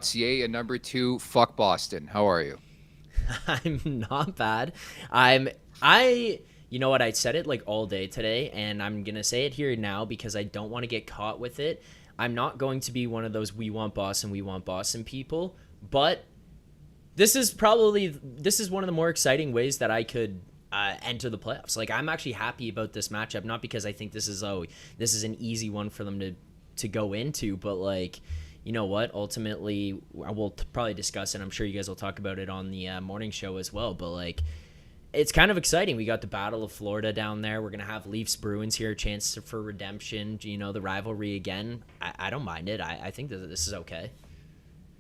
nationgear.ca, and number two, fuck Boston. How are you? I'm not bad. I you know what, I said it like all day today and I'm going to say it here now because I don't want to get caught with it. I'm not going to be one of those we want Boston people, but this is one of the more exciting ways that I could enter the playoffs. Like I'm actually happy about this matchup, not because I think this is an easy one for them to go into, but like you know what? Ultimately, we'll probably discuss it. I'm sure you guys will talk about it on the morning show as well. But like, it's kind of exciting. We got the Battle of Florida down there. We're gonna have Leafs Bruins here, a chance for redemption. You know, the rivalry again. I don't mind it. I think that this is okay.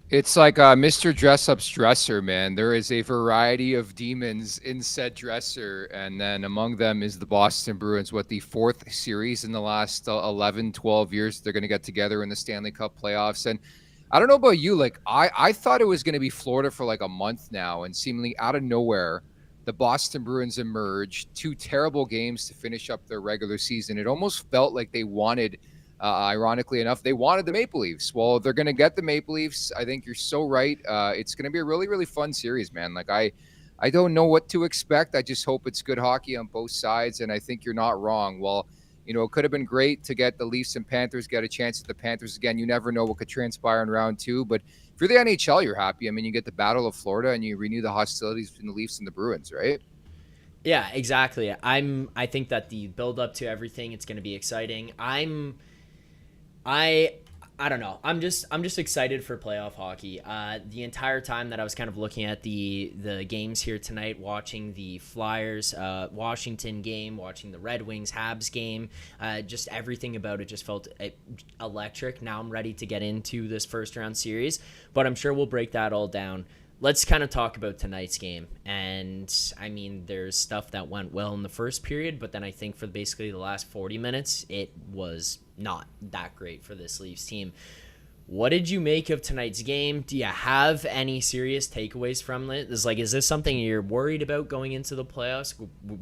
It's like Mr. Dress Up's dresser, man. There is a variety of demons in said dresser, and then among them is the Boston Bruins. What, the fourth series in the last 11, 12 years they're going to get together in the Stanley Cup playoffs. And I don't know about you, like I thought it was going to be Florida for like a month now, and seemingly out of nowhere, the Boston Bruins emerged. Two terrible games to finish up their regular season. It almost felt like they wanted ironically enough, they wanted the Maple Leafs. Well, they're going to get the Maple Leafs. I think you're so right. It's going to be a really, really fun series, man. Like I don't know what to expect. I just hope it's good hockey on both sides, and I think you're not wrong. Well, it could have been great to get the Leafs and Panthers, get a chance at the Panthers again. You never know what could transpire in round two, but if you're the NHL, you're happy. I mean, you get the Battle of Florida, and you renew the hostilities between the Leafs and the Bruins, right? Yeah, exactly. I think that the build up to everything, it's going to be exciting. I I don't know. I'm just excited for playoff hockey. The entire time that I was kind of looking at the games here tonight, watching the Flyers Washington game, watching the Red Wings Habs game, just everything about it just felt electric. Now I'm ready to get into this first round series, but I'm sure we'll break that all down. Let's kind of talk about tonight's game. And I mean, there's stuff that went well in the first period, but then I think for basically the last 40 minutes, it was not that great for this Leafs team. What did you make of tonight's game? Do you have any serious takeaways from it? Is this something you're worried about going into the playoffs?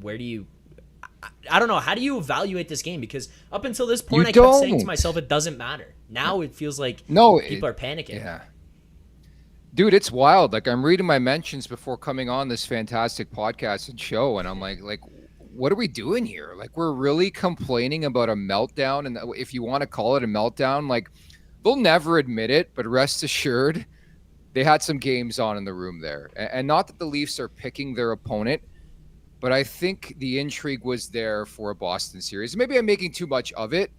Where do you I don't know. How do you evaluate this game? Because up until this You point, I kept saying to don't. myself, it doesn't matter. Now it feels like No, people are panicking. yeah. Dude, it's wild. Like I'm reading my mentions before coming on this fantastic podcast and show, and I'm like, what are we doing here? Like we're really complaining about a meltdown, and if you want to call it a meltdown, like they'll never admit it, but rest assured, they had some games on in the room there. And not that the Leafs are picking their opponent, but I think the intrigue was there for a Boston series. Maybe I'm making too much of it.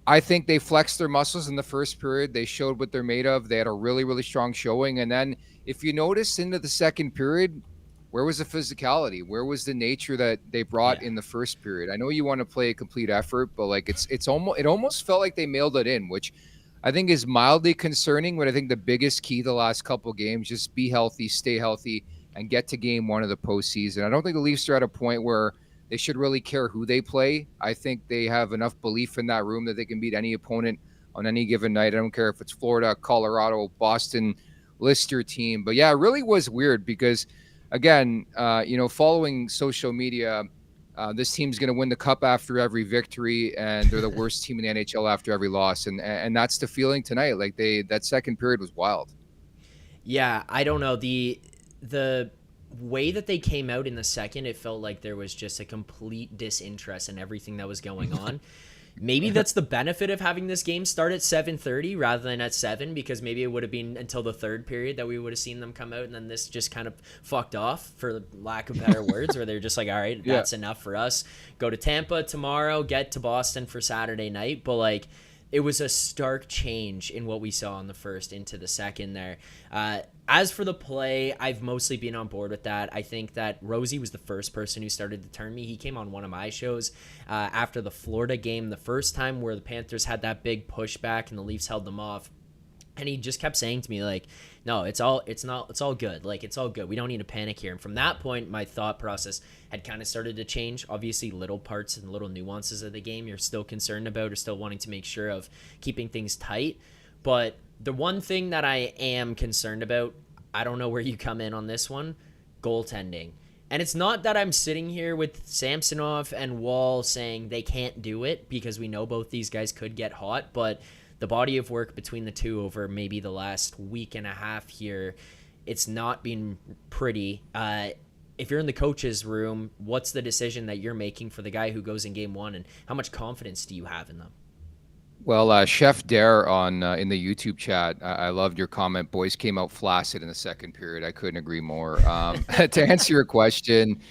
I think they flexed their muscles in the first period. They showed what they're made of. They had a really, really strong showing. And then if you notice into the second period, where was the physicality? Where was the nature that they brought Yeah. in the first period? I know you want to play a complete effort, but like it almost felt like they mailed it in, which I think is mildly concerning. But I think the biggest key the last couple of games, just be healthy, stay healthy, and get to game one of the postseason. I don't think the Leafs are at a point where they should really care who they play. I think they have enough belief in that room that they can beat any opponent on any given night. I don't care if it's Florida, Colorado, Boston, list your team. But yeah, it really was weird because, again, following social media, this team's going to win the cup after every victory, and they're the worst team in the NHL after every loss, and that's the feeling tonight. Like that second period was wild. Yeah, I don't know. The way that they came out in the second, it felt like there was just a complete disinterest in everything that was going on. Maybe that's the benefit of having this game start at 7:30 rather than at 7, because maybe it would have been until the third period that we would have seen them come out, and then this just kind of fucked off, for lack of better words, where they're just like, all right, Yeah. that's enough for us. Go to Tampa tomorrow, get to Boston for Saturday night. But like, it was a stark change in what we saw in the first into the second there. As for the play, I've mostly been on board with that. I think that Rosie was the first person who started to turn me. He came on one of my shows after the Florida game the first time, where the Panthers had that big pushback and the Leafs held them off. And he just kept saying to me, like, no, it's all good. Like, it's all good. We don't need to panic here. And from that point, my thought process had kind of started to change. Obviously, little parts and little nuances of the game you're still concerned about, or still wanting to make sure of keeping things tight. But the one thing that I am concerned about, I don't know where you come in on this one, goaltending. And it's not that I'm sitting here with Samsonov and Wall saying they can't do it, because we know both these guys could get hot, but the body of work between the two over maybe the last week and a half here, it's not been pretty. If you're in the coach's room, what's the decision that you're making for the guy who goes in game one, and how much confidence do you have in them? Well, Chef Dare on in the YouTube chat, I loved your comment. Boys came out flaccid in the second period. I couldn't agree more. To answer your question,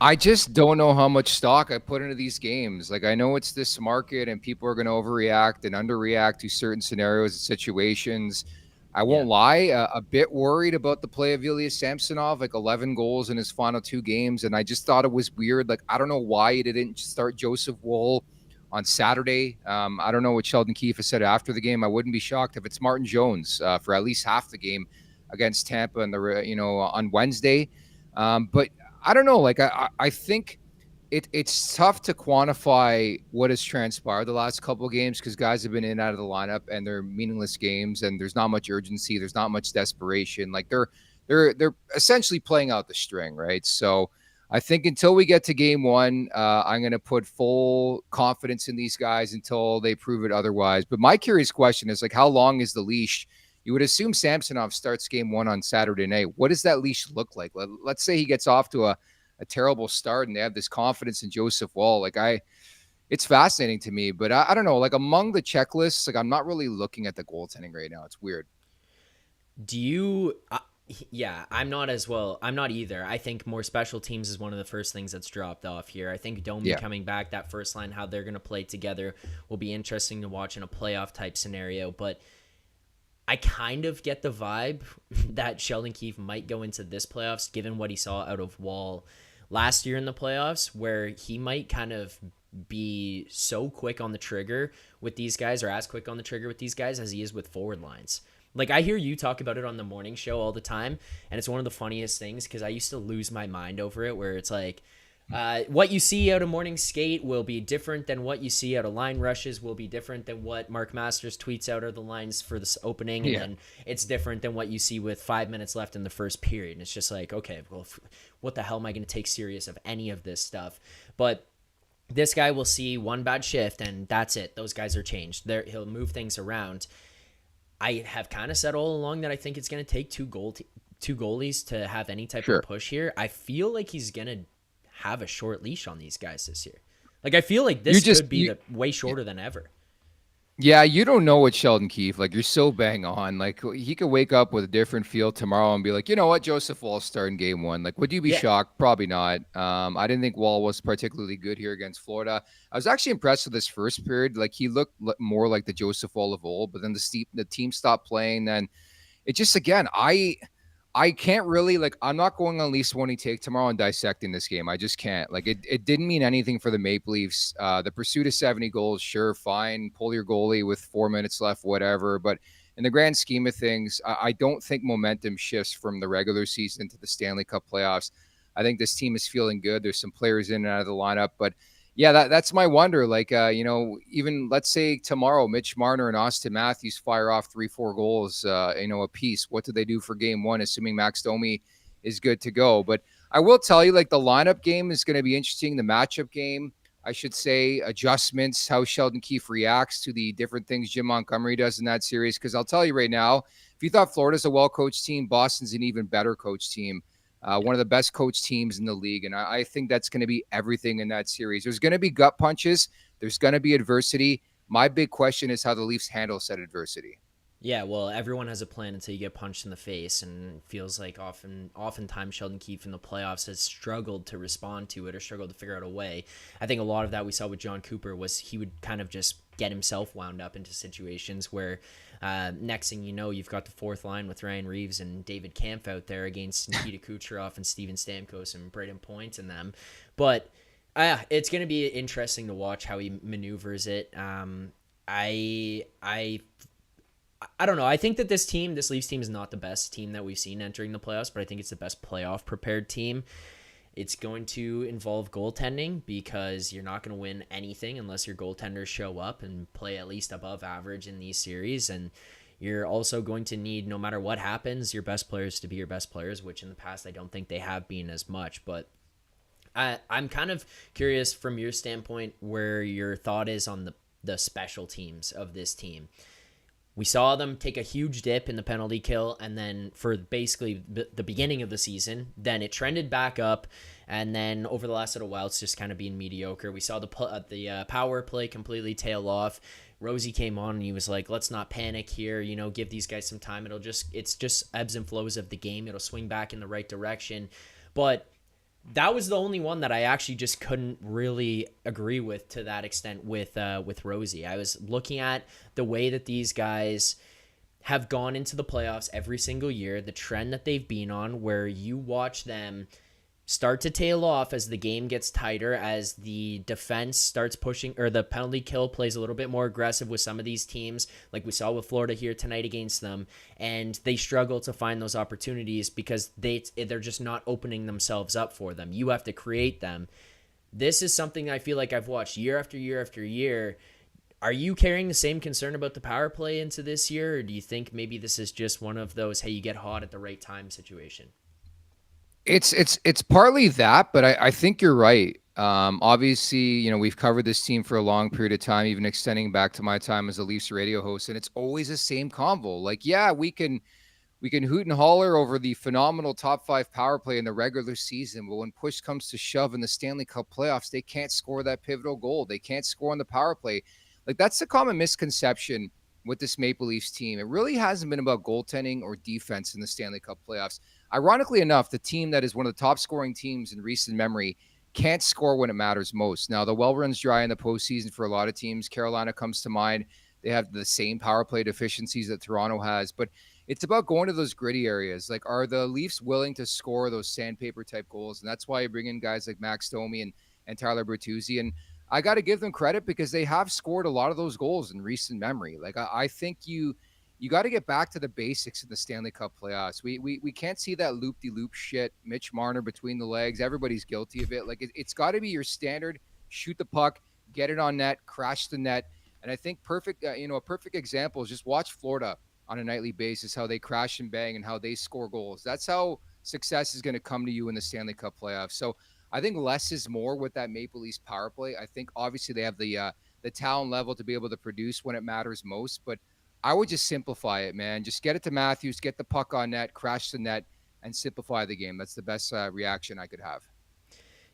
I just don't know how much stock I put into these games. Like, I know it's this market and people are going to overreact and underreact to certain scenarios and situations. I Yeah. won't lie, a bit worried about the play of Ilya Samsonov, like 11 goals in his final two games. And I just thought it was weird. Like, I don't know why he didn't start Joseph Woll on Saturday. I don't know what Sheldon Keefe has said after the game. I wouldn't be shocked if it's Martin Jones for at least half the game against Tampa and on Wednesday. But I don't know. Like I think it's tough to quantify what has transpired the last couple of games because guys have been in and out of the lineup and they're meaningless games and there's not much urgency. There's not much desperation. Like they're essentially playing out the string, right? So I think until we get to game one, I'm going to put full confidence in these guys until they prove it otherwise. But my curious question is, like, how long is the leash? You would assume Samsonov starts game one on Saturday night. What does that leash look like? Let's say he gets off to a terrible start and they have this confidence in Joseph Woll. It's fascinating to me, but I don't know. Like, among the checklists, like, I'm not really looking at the goaltending right now. It's weird. Do you? Yeah, I'm not as well. I'm not either. I think more special teams is one of the first things that's dropped off here. I think Domi Yeah. coming back, that first line, how they're going to play together will be interesting to watch in a playoff type scenario. But I kind of get the vibe that Sheldon Keefe might go into this playoffs, given what he saw out of Woll last year in the playoffs, where he might kind of be so quick on the trigger with these guys, or as quick on the trigger with these guys as he is with forward lines. Like, I hear you talk about it on the morning show all the time, and it's one of the funniest things because I used to lose my mind over it, where it's like, what you see out of morning skate will be different than what you see out of line rushes, will be different than what Mark Masters tweets out of the lines for this opening, and then it's different than what you see with 5 minutes left in the first period. And it's just like, okay, well, what the hell am I going to take serious of any of this stuff? But this guy will see one bad shift, and that's it. Those guys are changed. He'll move things around. I have kind of said all along that I think it's going to take two goalies to have any type of push here. I feel like he's going to have a short leash on these guys this year. Like, I feel like this could be way shorter than ever. Yeah, you don't know what Sheldon Keefe, like, you're so bang on. Like, he could wake up with a different feel tomorrow and be like, you know what, Joseph Woll's starting game one. Like, would you be shocked? Probably not. I didn't think Woll was particularly good here against Florida. I was actually impressed with this first period. Like, he looked more like the Joseph Woll of old, but then the team stopped playing. Then it just, again, I can't really, like, I'm not going on Leafs One Take tomorrow and dissecting this game. I just can't. Like, it didn't mean anything for the Maple Leafs. The pursuit of 70 goals, sure, fine. Pull your goalie with 4 minutes left, whatever. But in the grand scheme of things, I don't think momentum shifts from the regular season to the Stanley Cup playoffs. I think this team is feeling good. There's some players in and out of the lineup, but yeah, that's my wonder. Like, even let's say tomorrow, Mitch Marner and Austin Matthews fire off 3-4 goals, a piece. What do they do for game one, assuming Max Domi is good to go? But I will tell you, like, the lineup game is going to be interesting. The matchup game, I should say, adjustments, how Sheldon Keefe reacts to the different things Jim Montgomery does in that series. Because I'll tell you right now, if you thought Florida's a well-coached team, Boston's an even better coached team. One of the best coached teams in the league. And I think that's going to be everything in that series. There's going to be gut punches. There's going to be adversity. My big question is how the Leafs handle said adversity. Yeah, well, everyone has a plan until you get punched in the face, and it feels like oftentimes Sheldon Keefe in the playoffs has struggled to respond to it or struggled to figure out a way. I think a lot of that we saw with John Cooper was he would kind of just get himself wound up into situations where next thing you know, you've got the fourth line with Ryan Reeves and David Kampf out there against Nikita Kucherov and Steven Stamkos and Braden Point and them. But it's going to be interesting to watch how he maneuvers it. I don't know. I think that this Leafs team is not the best team that we've seen entering the playoffs, but I think it's the best playoff prepared team. It's going to involve goaltending because you're not going to win anything unless your goaltenders show up and play at least above average in these series. And you're also going to need, no matter what happens, your best players to be your best players, which in the past I don't think they have been as much. But I'm kind of curious from your standpoint where your thought is on the special teams of this team. We saw them take a huge dip in the penalty kill, and then for basically the beginning of the season, then it trended back up, and then over the last little while, it's just kind of being mediocre. We saw the power play completely tail off. Rosie came on and he was like, "Let's not panic here. Give these guys some time. It's just ebbs and flows of the game. It'll swing back in the right direction." But that was the only one that I actually just couldn't really agree with to that extent with Rosie. I was looking at the way that these guys have gone into the playoffs every single year, the trend that they've been on, where you watch them start to tail off as the game gets tighter, as the defense starts pushing, or the penalty kill plays a little bit more aggressive with some of these teams, like we saw with Florida here tonight against them, and they struggle to find those opportunities because they're just not opening themselves up for them. You have to create them. This is something I feel like I've watched year after year after year. Are you carrying the same concern about the power play into this year, or do you think maybe this is just one of those, hey, you get hot at the right time situation? It's partly that, but I think you're right. Obviously, we've covered this team for a long period of time, even extending back to my time as a Leafs radio host, and it's always the same convo. Like, yeah, we can hoot and holler over the phenomenal top 5 power play in the regular season, but when push comes to shove in the Stanley Cup playoffs, they can't score that pivotal goal. They can't score on the power play. Like, that's the common misconception with this Maple Leafs team. It really hasn't been about goaltending or defense in the Stanley Cup playoffs. Ironically enough, the team that is one of the top scoring teams in recent memory can't score when it matters most. Now, the well runs dry in the postseason for a lot of teams. Carolina comes to mind. They have the same power play deficiencies that Toronto has, but it's about going to those gritty areas. Like, are the Leafs willing to score those sandpaper type goals? And that's why you bring in guys like Max Domi and Tyler Bertuzzi. And I got to give them credit because they have scored a lot of those goals in recent memory. Like, I think you got to get back to the basics in the Stanley Cup playoffs. We can't see that loop-de-loop shit, Mitch Marner between the legs. Everybody's guilty of it. Like, it's got to be your standard, shoot the puck, get it on net, crash the net. And I think a perfect example is just watch Florida on a nightly basis, how they crash and bang and how they score goals. That's how success is going to come to you in the Stanley Cup playoffs. So I think less is more with that Maple Leafs power play. I think obviously they have the talent level to be able to produce when it matters most, but I would just simplify it, man. Just get it to Matthews, get the puck on net, crash the net, and simplify the game. That's the best reaction I could have.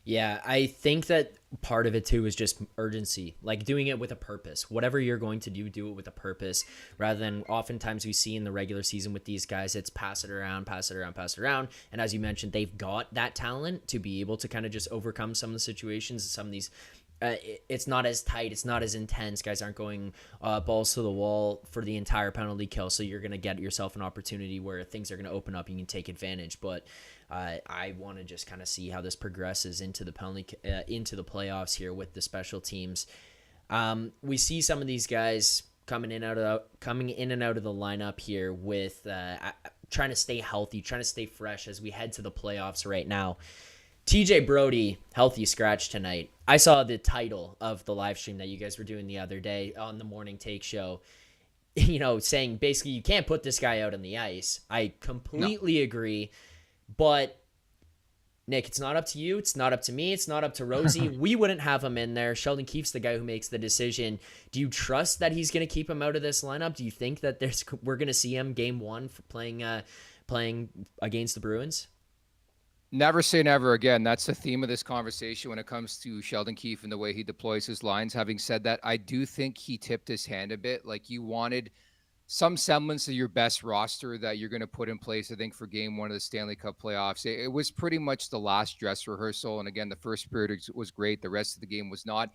Yeah, I think that part of it too is just urgency, like doing it with a purpose. Whatever you're going to do it with a purpose, rather than oftentimes we see in the regular season with these guys, it's pass it around, pass it around, pass it around. And as you mentioned, they've got that talent to be able to kind of just overcome some of the situations, some of these. It's not as tight. It's not as intense. Guys aren't going balls to the wall for the entire penalty kill. So you're going to get yourself an opportunity where things are going to open up and you can take advantage. But I want to just kind of see how this progresses into the into the playoffs here with the special teams. We see some of these guys coming in and out of the lineup here with trying to stay healthy, trying to stay fresh as we head to the playoffs right now. TJ Brody, healthy scratch tonight. I saw the title of the live stream that you guys were doing the other day on the Morning Take show, saying basically you can't put this guy out on the ice. I completely agree. But, Nick, it's not up to you. It's not up to me. It's not up to Rosie. We wouldn't have him in there. Sheldon Keefe's the guy who makes the decision. Do you trust that he's going to keep him out of this lineup? Do you think that we're going to see him game one for playing against the Bruins? Never say never again. That's the theme of this conversation when it comes to Sheldon Keefe and the way he deploys his lines. Having said that, I do think he tipped his hand a bit. Like, you wanted some semblance of your best roster that you're going to put in place, I think, for game one of the Stanley Cup playoffs. It was pretty much the last dress rehearsal. And again, the first period was great. The rest of the game was not.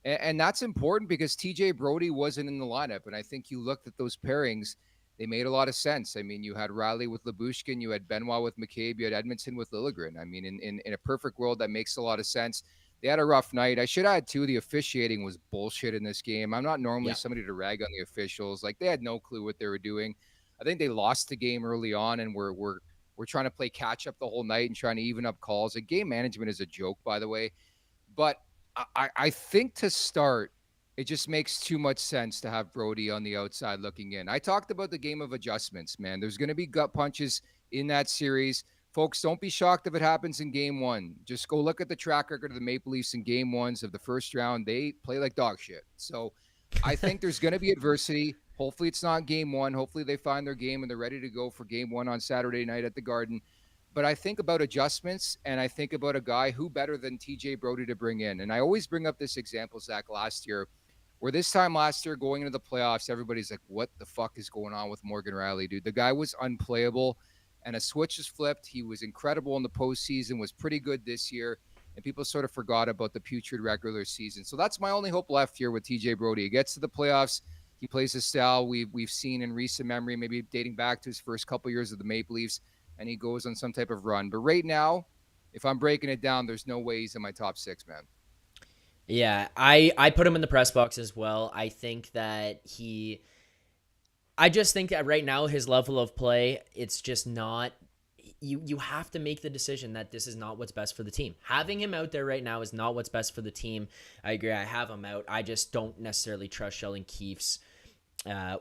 And that's important because TJ Brody wasn't in the lineup. And I think you looked at those pairings, they made a lot of sense. I mean, you had Riley with Lyubushkin, you had Benoit with McCabe, you had Edmondson with Liljegren. I mean, in a perfect world, that makes a lot of sense. They had a rough night. I should add, too, the officiating was bullshit in this game. I'm not normally somebody to rag on the officials. Like, they had no clue what they were doing. I think they lost the game early on, and we're trying to play catch-up the whole night and trying to even up calls. And game management is a joke, by the way. But I think to start, it just makes too much sense to have Brody on the outside looking in. I talked about the game of adjustments, man. There's going to be gut punches in that series. Folks, don't be shocked if it happens in game one. Just go look at the track record of the Maple Leafs in game ones of the first round. They play like dog shit. So I think there's going to be adversity. Hopefully, it's not game one. Hopefully, they find their game and they're ready to go for game one on Saturday night at the Garden. But I think about adjustments, and I think about a guy who better than TJ Brody to bring in. And I always bring up this example, Zach, last year, where this time last year going into the playoffs, everybody's like, what the fuck is going on with Morgan Riley, dude? The guy was unplayable, and a switch is flipped. He was incredible in the postseason, was pretty good this year, and people sort of forgot about the putrid regular season. So that's my only hope left here with TJ Brody. He gets to the playoffs. He plays a style we've seen in recent memory, maybe dating back to his first couple years of the Maple Leafs, and he goes on some type of run. But right now, if I'm breaking it down, there's no way he's in my top six, man. Yeah, I put him in the press box as well. I just think that right now his level of play, it's just not. You have to make the decision that this is not what's best for the team. Having him out there right now is not what's best for the team. I agree. I have him out. I just don't necessarily trust Sheldon Keefe's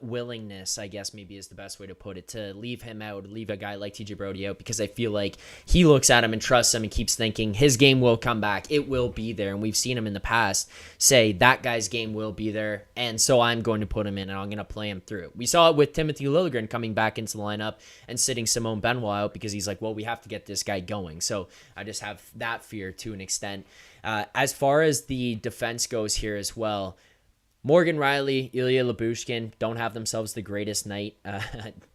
willingness, I guess maybe is the best way to put it, to leave him out, leave a guy like TJ Brody out, because I feel like he looks at him and trusts him and keeps thinking his game will come back. It will be there. And we've seen him in the past say that guy's game will be there. And so I'm going to put him in and I'm going to play him through. We saw it with Timothy Liljegren coming back into the lineup and sitting Simone Benoit out because he's like, well, we have to get this guy going. So I just have that fear to an extent. As far as the defense goes here as well, Morgan Riley, Ilya Lyubushkin don't have themselves the greatest night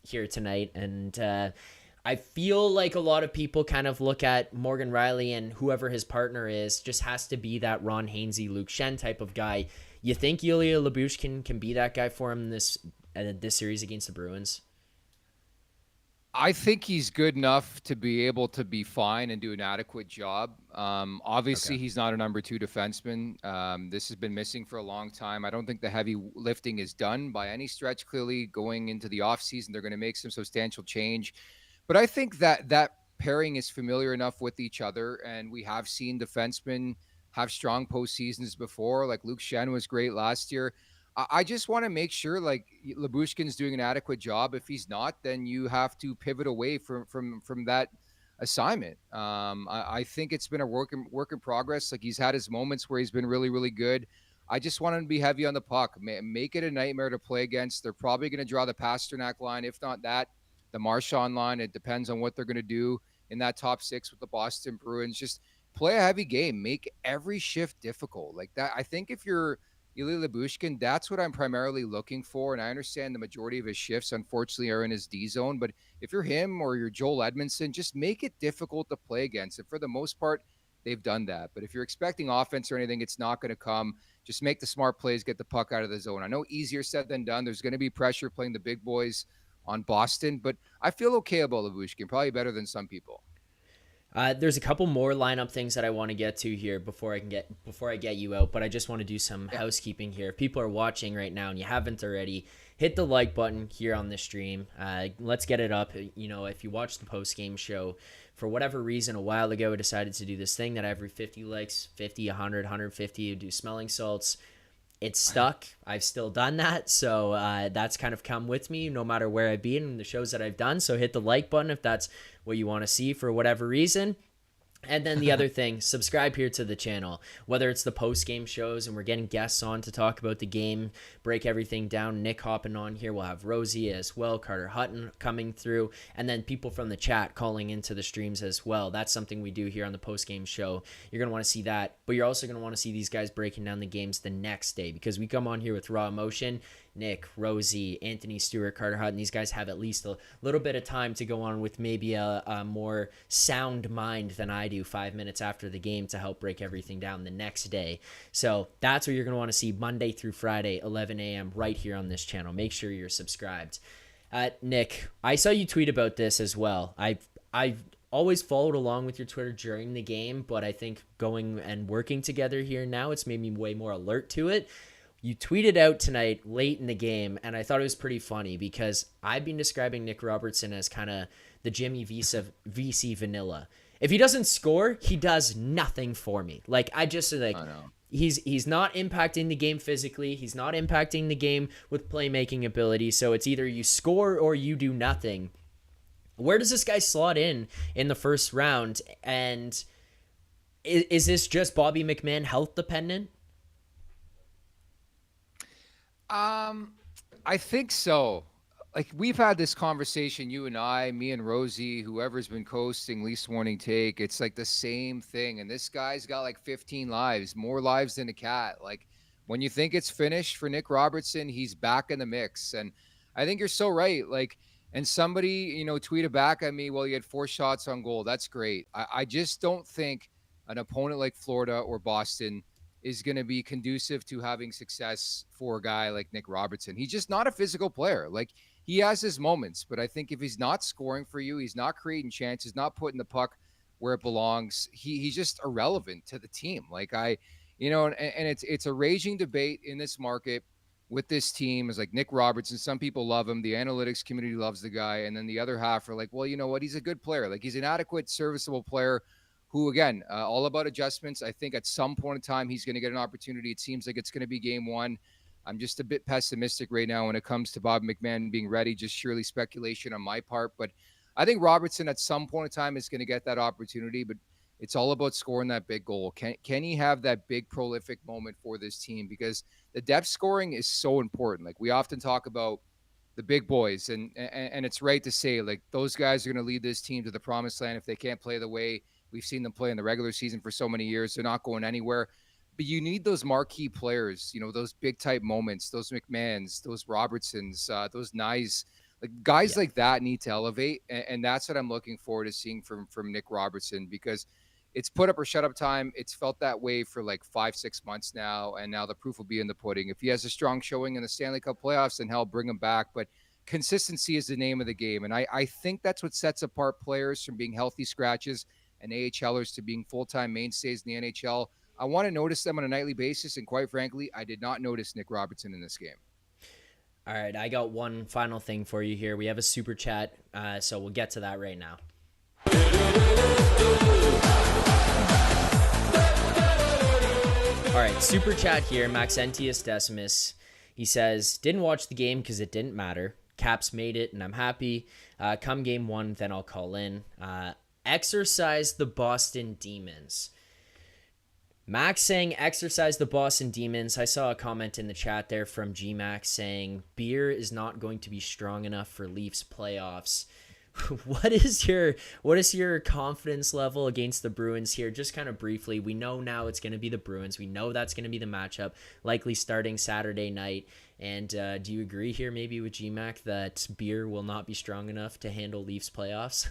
here tonight. And I feel like a lot of people kind of look at Morgan Riley and whoever his partner is just has to be that Ron Hainsey, Luke Shen type of guy. You think Ilya Lyubushkin can be that guy for him this series against the Bruins? I think he's good enough to be able to be fine and do an adequate job. Obviously, Okay. he's not a number two defenseman. This has been missing for a long time. I don't think the heavy lifting is done by any stretch. Clearly, going into the offseason, they're going to make some substantial change. But I think that pairing is familiar enough with each other, and we have seen defensemen have strong postseasons before. Like Luke Shen was great last year. I just want to make sure like Labushkin's doing an adequate job. If he's not, then you have to pivot away from that assignment. I think it's been a work in progress. Like he's had his moments where he's been really really good. I just want him to be heavy on the puck. Make it a nightmare to play against. They're probably going to draw the Pasternak line, if not that, the Marchand line. It depends on what they're going to do in that top six with the Boston Bruins. Just play a heavy game. Make every shift difficult. Like that. I think if you're Ilya Lyubushkin, that's what I'm primarily looking for. And I understand the majority of his shifts, unfortunately, are in his D zone. But if you're him or you're Joel Edmondson, just make it difficult to play against. And for the most part, they've done that. But if you're expecting offense or anything, it's not going to come. Just make the smart plays, get the puck out of the zone. I know easier said than done. There's going to be pressure playing the big boys on Boston, but I feel okay about Lyubushkin, probably better than some people. There's a couple more lineup things that I want to get to here before I get you out, but I just want to do some Yeah. housekeeping here. If people are watching right now and you haven't already, hit the like button here on the stream. Let's get it up. You know, if you watch the post game show, for whatever reason, a while ago, I decided to do this thing that every 50 likes, 50, 100, 150, you do smelling salts. It's stuck. I've still done that. So that's kind of come with me no matter where I've been in the shows that I've done. So hit the like button if that's what you want to see for whatever reason. And then the other thing, subscribe here to the channel, whether it's the post-game shows and we're getting guests on to talk about the game, break everything down. Nick hopping on here. We'll have Rosie as well, Carter Hutton coming through, and then people from the chat calling into the streams as well. That's something we do here on the post-game show. You're going to want to see that, but you're also going to want to see these guys breaking down the games the next day because we come on here with raw emotion. Nick, Rosie, Anthony Stewart, Carter Hutton, these guys have at least a little bit of time to go on with maybe a more sound mind than I do 5 minutes after the game to help break everything down the next day. So that's what you're going to want to see Monday through Friday, 11 a.m. right here on this channel. Make sure you're subscribed. Nick, I saw you tweet about this as well. I've always followed along with your Twitter during the game, but I think going and working together here now, it's made me way more alert to it. You tweeted out tonight late in the game, and I thought it was pretty funny because I've been describing Nick Robertson as kind of the Jimmy VC vanilla. If he doesn't score, he does nothing for me. Like I just like I know. he's not impacting the game physically. He's not impacting the game with playmaking ability. So it's either you score or you do nothing. Where does this guy slot in the first round? And is this just Bobby McMahon health dependent? Um, I think so. Like we've had this conversation, you and I, me and Rosie, whoever's been coasting Leafs Morning Take. It's like the same thing, and this guy's got like 15 lives, more lives than a cat. Like when you think it's finished for Nick Robertson, he's back in the mix, and I think you're so right. Like, and somebody tweeted back at me, well, you had 4 shots on goal. That's great. I just don't think an opponent like Florida or Boston is going to be conducive to having success for a guy like Nick Robertson. He's just not a physical player. Like he has his moments, but I think if he's not scoring for you, he's not creating chances, not putting the puck where it belongs, he's just irrelevant to the team. Like and it's a raging debate in this market with this team is like Nick Robertson. Some people love him. The analytics community loves the guy. And then the other half are like, well, you know what? He's a good player. Like he's an adequate, serviceable player who, again, all about adjustments. I think at some point in time, he's going to get an opportunity. It seems like it's going to be game one. I'm just a bit pessimistic right now when it comes to Bob McMahon being ready, just surely speculation on my part. But I think Robertson at some point in time is going to get that opportunity, but it's all about scoring that big goal. Can he have that big prolific moment for this team? Because the depth scoring is so important. Like we often talk about the big boys, and it's right to say like those guys are going to lead this team to the promised land if they can't play the way we've seen them play in the regular season for so many years. They're not going anywhere. But you need those marquee players, those big type moments, those McMahons, those Robertsons, those Nyes, like guys Yeah. like that need to elevate, and that's what I'm looking forward to seeing from Nick Robertson because it's put up or shut up time. It's felt that way for like 5-6 months now, and now the proof will be in the pudding. If he has a strong showing in the Stanley Cup playoffs, then hell, bring him back. But consistency is the name of the game, and I think that's what sets apart players from being healthy scratches and AHLers to being full-time mainstays in the NHL. I want to notice them on a nightly basis, and quite frankly, I did not notice Nick Robertson in this game. All right, I got one final thing for you here. We have a super chat, so we'll get to that right now. All right, super chat here. Maxentius Decimus. He says, didn't watch the game because it didn't matter. Caps made it, and I'm happy. Come game one, then I'll call in. Exercise the Boston Demons. Max saying exercise the Boston Demons. I saw a comment in the chat there from G-Max saying beer is not going to be strong enough for Leafs playoffs. What is your confidence level against the Bruins here? Just kind of briefly, we know now it's going to be the Bruins. We know that's going to be the matchup, likely starting Saturday night. And do you agree here maybe with GMAC that beer will not be strong enough to handle Leafs playoffs?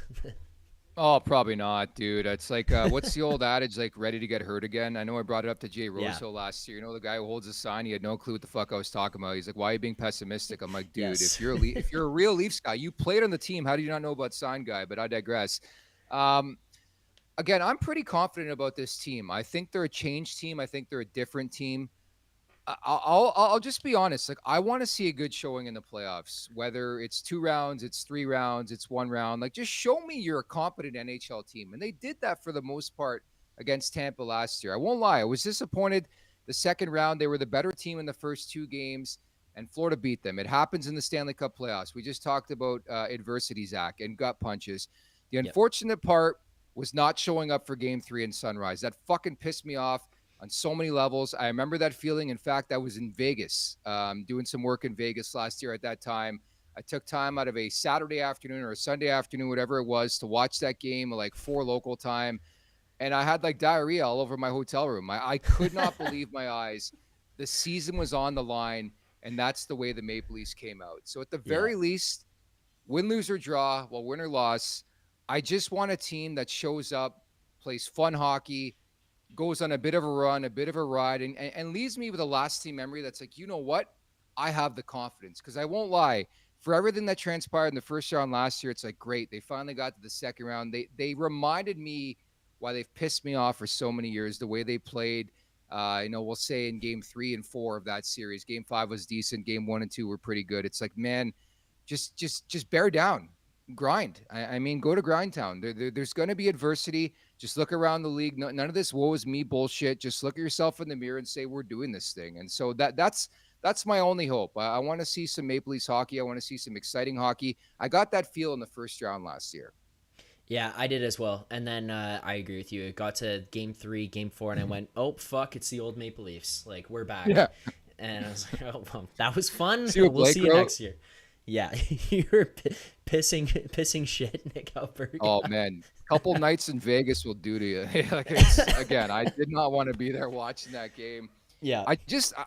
Oh, probably not, dude. It's like, what's the old adage, like, ready to get hurt again? I know I brought it up to Jay Yeah. Rosehill last year. The guy who holds a sign, he had no clue what the fuck I was talking about. He's like, why are you being pessimistic? I'm like, dude, Yes. if you're a real Leafs guy, you played on the team. How do you not know about sign guy? But I digress. Um, Again, I'm pretty confident about this team. I think they're a change team. I think they're a different team. I'll just be honest. Like I want to see a good showing in the playoffs. Whether it's 2 rounds, it's 3 rounds, it's 1 round. Like just show me you're a competent NHL team, and they did that for the most part against Tampa last year. I won't lie. I was disappointed. The second round, they were the better team in the first 2 games, and Florida beat them. It happens in the Stanley Cup playoffs. We just talked about adversity, Zach, and gut punches. The Yep. unfortunate part was not showing up for Game 3 in Sunrise. That fucking pissed me off on so many levels. I remember that feeling. In fact, I was in Vegas, doing some work in Vegas last year at that time. I took time out of a Saturday afternoon or a Sunday afternoon, whatever it was, to watch that game at like 4 local time. And I had like diarrhea all over my hotel room. I could not believe my eyes. The season was on the line, and that's the way the Maple Leafs came out. So at the Yeah. very least, win, lose, or draw, well, win or loss, I just want a team that shows up, plays fun hockey, goes on a bit of a run, a bit of a ride, and leaves me with a lasting memory that's like, you know what? I have the confidence. Because I won't lie, for everything that transpired in the first round last year, it's like, great. They finally got to the second round. They reminded me why they've pissed me off for so many years, the way they played. We'll say in game 3 and 4 of that series. Game 5 was decent. Game 1 and 2 were pretty good. It's like, man, just bear down, grind. I mean, go to grind town. There's going to be adversity. Just look around the league. None of this woe is me bullshit. Just look at yourself in the mirror and say we're doing this thing. And so that's my only hope. I want to see some Maple Leafs hockey. I want to see some exciting hockey. I got that feel in the first round last year. Yeah, I did as well. And then I agree with you. It got to game 3, game 4, and I went, oh, fuck, it's the old Maple Leafs. Like, we're back. Yeah. And I was like, oh, well, that was fun. See what We'll Blake see you wrote? next year. Yeah, you were pissing shit, Nick Oh Alberga. man, couple nights in Vegas will do to you. Like it's again, I did not want to be there watching that game. Yeah.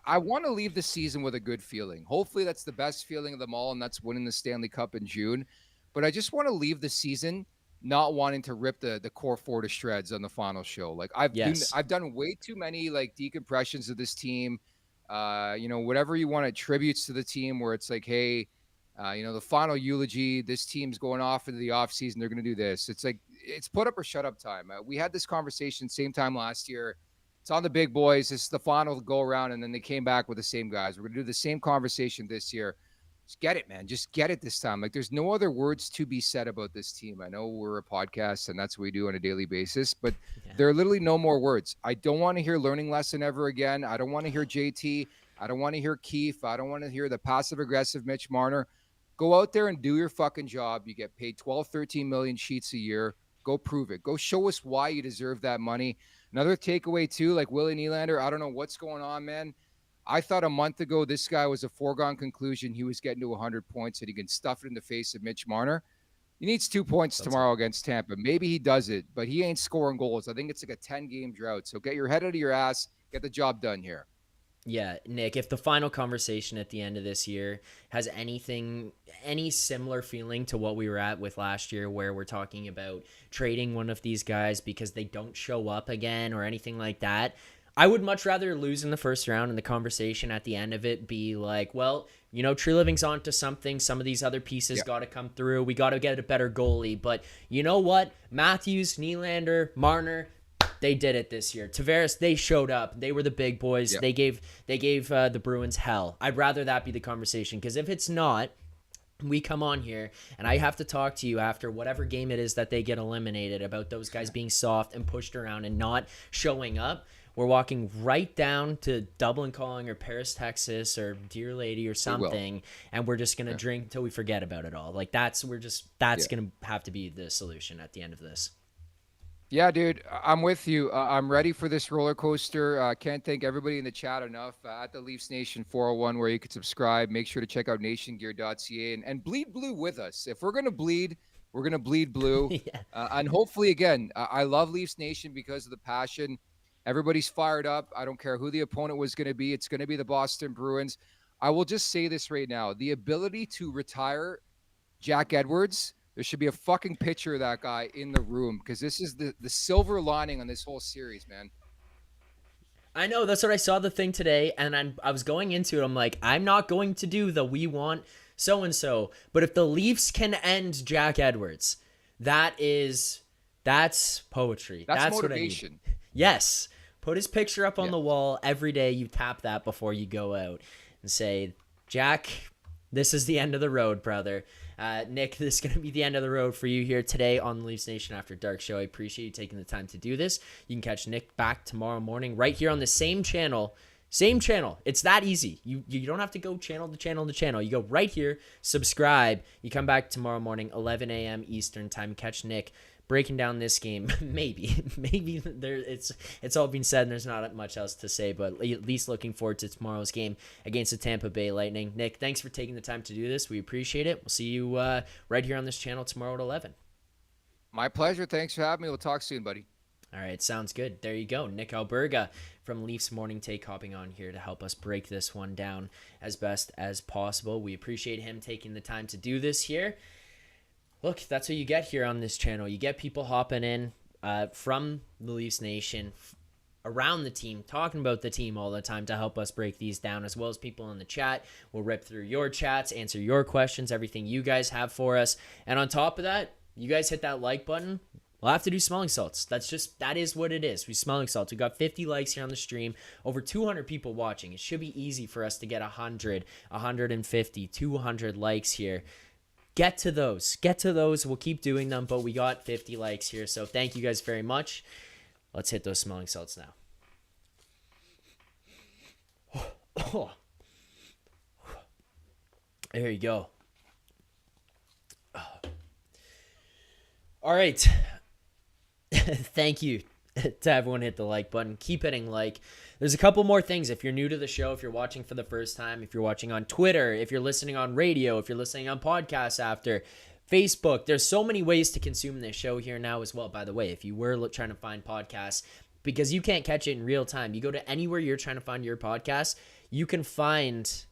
I want to leave the season with a good feeling. Hopefully that's the best feeling of them all, and that's winning the Stanley Cup in June. But I just want to leave the season not wanting to rip the core four to shreds on the final show. Like Yes. I've done way too many like decompressions of this team. Whatever you want attributes to the team where it's like, hey, the final eulogy, this team's going off into the offseason, they're going to do this. It's like, it's put up or shut up time. We had this conversation same time last year. It's on the big boys. This is the final go around, and then they came back with the same guys. We're going to do the same conversation this year. Just get it, man. Just get it this time. Like, there's no other words to be said about this team. I know we're a podcast, and that's what we do on a daily basis, but Yeah. there are literally no more words. I don't want to hear learning lesson ever again. I don't want to hear JT. I don't want to hear Keefe. I don't want to hear the passive-aggressive Mitch Marner. Go out there and do your fucking job. You get paid 12, 13 million sheets a year. Go prove it. Go show us why you deserve that money. Another takeaway, too, like Willie Nylander, I don't know what's going on, man. I thought a month ago this guy was a foregone conclusion. He was getting to 100 points and he can stuff it in the face of Mitch Marner. He needs 2 points tomorrow against Tampa. Maybe he does it, but he ain't scoring goals. I think it's like a 10-game drought. So get your head out of your ass. Get the job done here. Yeah, Nick, if the final conversation at the end of this year has any similar feeling to what we were at with last year, where we're talking about trading one of these guys because they don't show up again or anything like that, I would much rather lose in the first round and the conversation at the end of it be like, well, Tree Living's onto something. Some of these other pieces got to come through. We got to get a better goalie. But you know what? Matthews, Nylander, Marner, they did it this year. Tavares, they showed up. They were the big boys. Yep. They gave the Bruins hell. I'd rather that be the conversation, because if it's not, we come on here and I have to talk to you after whatever game it is that they get eliminated about those guys being soft and pushed around and not showing up. We're walking right down to Dublin Calling or Paris, Texas or Dear Lady or something, and we're just gonna drink until we forget about it all. Like that's gonna have to be the solution at the end of this. Yeah, dude, I'm with you. I'm ready for this roller coaster. Can't thank everybody in the chat enough at the Leafs Nation 401, where you can subscribe. Make sure to check out nationgear.ca and bleed blue with us. If we're gonna bleed, we're gonna bleed blue. Yeah. And hopefully, again, I love Leafs Nation because of the passion. Everybody's fired up. I don't care who the opponent was going to be. It's going to be the Boston Bruins. I will just say this right now: the ability to retire Jack Edwards. There should be a fucking picture of that guy in the room, because this is the silver lining on this whole series, man. I know, that's what I saw the thing today, and I was going into it. I'm like, I'm not going to do the we want so and so, but if the Leafs can end Jack Edwards, that's poetry. That's What motivation. I need. Yes, put his picture up on the wall every day. You tap that before you go out and say, Jack, this is the end of the road, brother. Nick, this is going to be the end of the road for you here today on the Leafs Nation After Dark show. I appreciate you taking the time to do this. You can catch Nick back tomorrow morning right here on the same channel. Same channel. It's that easy. You don't have to go channel to channel to channel. You go right here, subscribe. You come back tomorrow morning, 11 a.m. Eastern time. Catch Nick breaking down this game. Maybe there it's all been said and there's not much else to say, but at least looking forward to tomorrow's game against the Tampa Bay Lightning. Nick, thanks for taking the time to do this. We appreciate it. We'll see you right here on this channel tomorrow at 11. My pleasure. Thanks for having me. We'll talk soon, buddy. All right, sounds good. There you go. Nick Alberga from Leafs Morning Take hopping on here to help us break this one down as best as possible. We appreciate him taking the time to do this here. Look, that's what you get here on this channel. You get people hopping in from the Leafs Nation, around the team, talking about the team all the time to help us break these down, as well as people in the chat. We'll rip through your chats, answer your questions, everything you guys have for us. And on top of that, you guys hit that like button. We'll have to do smelling salts. That is what it is. We smelling salts. We got 50 likes here on the stream. Over 200 people watching. It should be easy for us to get 100, 150, 200 likes here. Get to those. We'll keep doing them, but we got 50 likes here. So thank you guys very much. Let's hit those smelling salts now. There you go. All right. Thank you. to everyone hit the like button. Keep hitting like. There's a couple more things. If you're new to the show, if you're watching for the first time, if you're watching on Twitter, if you're listening on radio, if you're listening on podcasts after, Facebook, there's so many ways to consume this show here now as well. By the way, if you were trying to find podcasts, because you can't catch it in real time, you go to anywhere you're trying to find your podcast, you can find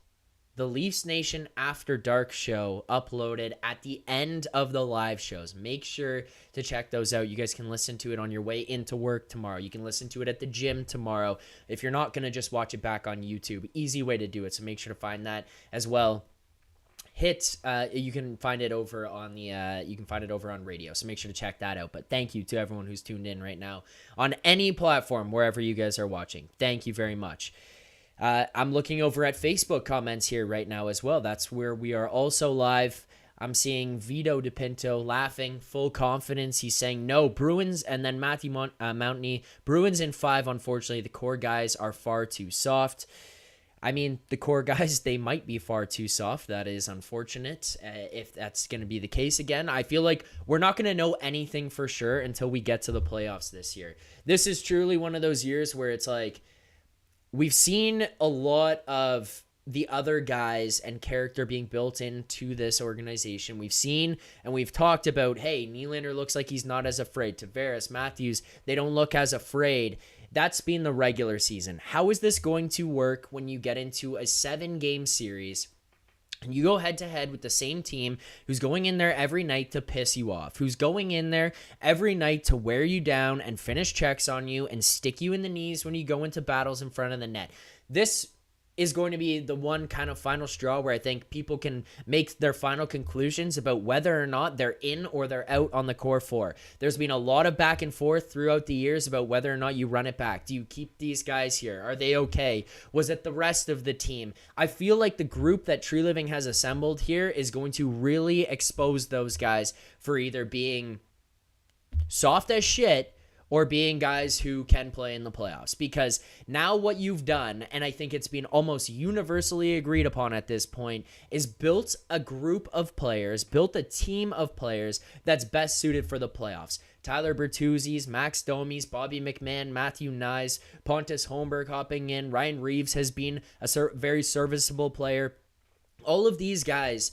the Leafs Nation After Dark show uploaded at the end of the live shows. Make sure to check those out. You guys can listen to it on your way into work tomorrow. You can listen to it at the gym tomorrow. If you're not going to just watch it back on YouTube, easy way to do it. So make sure to find that as well. You can find it over on radio. So make sure to check that out. But thank you to everyone who's tuned in right now on any platform, wherever you guys are watching. Thank you very much. I'm looking over at Facebook comments here right now as well. That's where we are also live. I'm seeing Vito DePinto laughing, full confidence. He's saying no, Bruins, and then Matthew Mountney. Bruins in 5, unfortunately. The core guys are far too soft. I mean, the core guys, they might be far too soft. That is unfortunate if that's going to be the case again. I feel like we're not going to know anything for sure until we get to the playoffs this year. This is truly one of those years where it's like, we've seen a lot of the other guys and character being built into this organization. We've seen and we've talked about, hey, Nylander looks like he's not as afraid. Tavares, Matthews, they don't look as afraid. That's been the regular season. How is this going to work when you get into a 7-game series and you go head-to-head with the same team who's going in there every night to piss you off, who's going in there every night to wear you down and finish checks on you and stick you in the knees when you go into battles in front of the net? This is going to be the one kind of final straw where I think people can make their final conclusions about whether or not they're in or they're out on the core 4. There's been a lot of back and forth throughout the years about whether or not you run it back. Do you keep these guys here? Are they okay? Was it the rest of the team? I feel like the group that Tree Living has assembled here is going to really expose those guys for either being soft as shit or being guys who can play in the playoffs. Because now what you've done, and I think it's been almost universally agreed upon at this point, is built a group of players, built a team of players that's best suited for the playoffs. Tyler Bertuzzi's, Max Domi's, Bobby McMahon, Matthew Nyes, Pontus Holmberg hopping in, Ryan Reeves has been a very serviceable player. All of these guys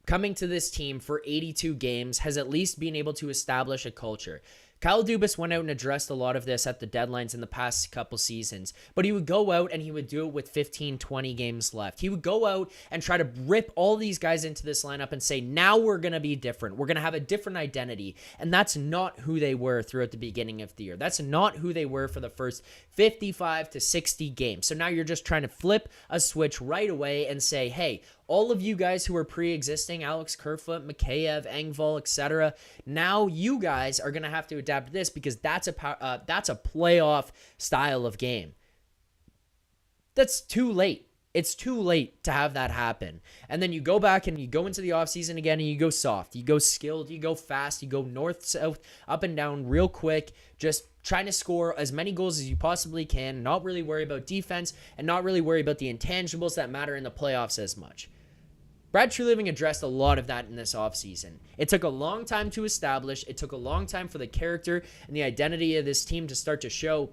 coming to this team for 82 games has at least been able to establish a culture. Kyle Dubas went out and addressed a lot of this at the deadlines in the past couple seasons, but he would go out and he would do it with 15, 20 games left. He would go out and try to rip all these guys into this lineup and say, now we're going to be different. We're going to have a different identity. And that's not who they were throughout the beginning of the year. That's not who they were for the first 55 to 60 games. So now you're just trying to flip a switch right away and say, hey, all of you guys who are pre-existing, Alex Kerfoot, Mikheyev, Engvall, etc., now you guys are going to have to adapt to this because that's a playoff style of game. That's too late. It's too late to have that happen. And then you go back and you go into the offseason again and you go soft. You go skilled. You go fast. You go north, south, up and down real quick. Just trying to score as many goals as you possibly can. Not really worry about defense and not really worry about the intangibles that matter in the playoffs as much. Brad Treliving addressed a lot of that in this offseason. It took a long time to establish. It took a long time for the character and the identity of this team to start to show,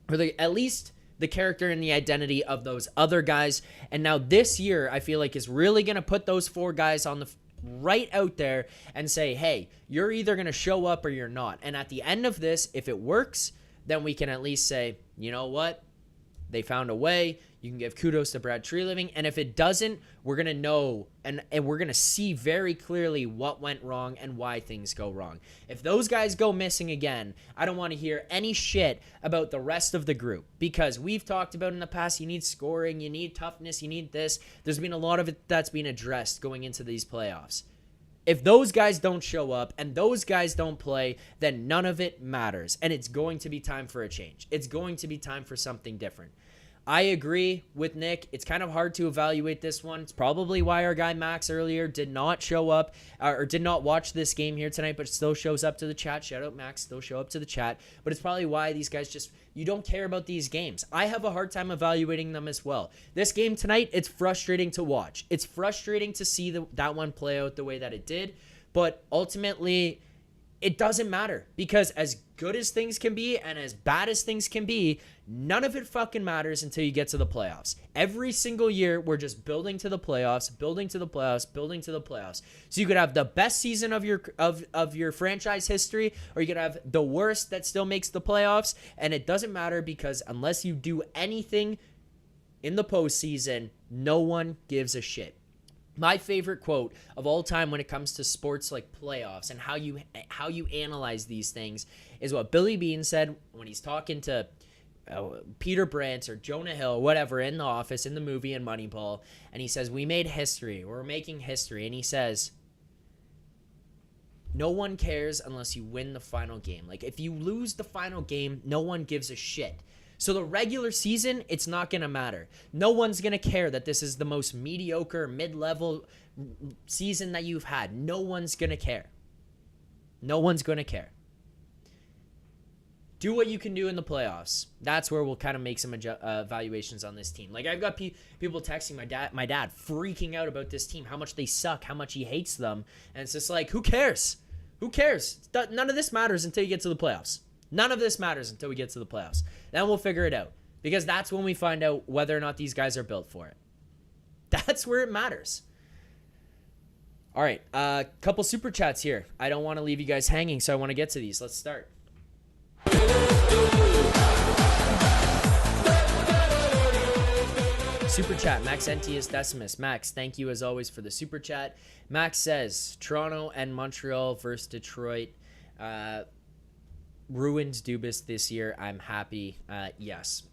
or at least the character and the identity of those other guys. And now this year, I feel like is really going to put those 4 guys on the right out there and say, hey, you're either going to show up or you're not. And at the end of this, if it works, then we can at least say, you know what? They found a way. You can give kudos to Brad Treliving. And if it doesn't, we're going to know and we're going to see very clearly what went wrong and why things go wrong. If those guys go missing again, I don't want to hear any shit about the rest of the group because we've talked about in the past, you need scoring, you need toughness, you need this. There's been a lot of it that's been addressed going into these playoffs. If those guys don't show up and those guys don't play, then none of it matters. And it's going to be time for a change. It's going to be time for something different. I agree with Nick. It's kind of hard to evaluate this one. It's probably why our guy Max earlier did not show up or did not watch this game here tonight, but still shows up to the chat. Shout out Max, still show up to the chat. But it's probably why these guys you don't care about these games. I have a hard time evaluating them as well. This game tonight, it's frustrating to watch. It's frustrating to see that one play out the way that it did. But ultimately, it doesn't matter, because as good as things can be and as bad as things can be, none of it fucking matters until you get to the playoffs. Every single year, we're just building to the playoffs, building to the playoffs, building to the playoffs. So you could have the best season of your franchise history, or you could have the worst that still makes the playoffs, and it doesn't matter, because unless you do anything in the postseason, no one gives a shit. My favorite quote of all time when it comes to sports like playoffs and how you analyze these things is what Billy Beane said when he's talking to Peter Brandt or Jonah Hill, whatever, in The Office, in the movie, in Moneyball. And he says, we made history. We're making history. And he says, no one cares unless you win the final game. Like, if you lose the final game, no one gives a shit. So the regular season, it's not going to matter. No one's going to care that this is the most mediocre, mid-level season that you've had. No one's going to care. No one's going to care. Do what you can do in the playoffs. That's where we'll kind of make some evaluations on this team. Like, I've got people texting my dad freaking out about this team, how much they suck, how much he hates them. And it's just like, who cares? Who cares? None of this matters until you get to the playoffs. None of this matters until we get to the playoffs. Then we'll figure it out, because that's when we find out whether or not these guys are built for it. That's where it matters. All right, couple super chats here. I don't want to leave you guys hanging, so I want to get to these. Let's start. Super chat, Max Entius Decimus. Max, thank you as always for the super chat. Max says, Toronto and Montreal versus Detroit. Ruined Dubas this year. I'm happy. Yes.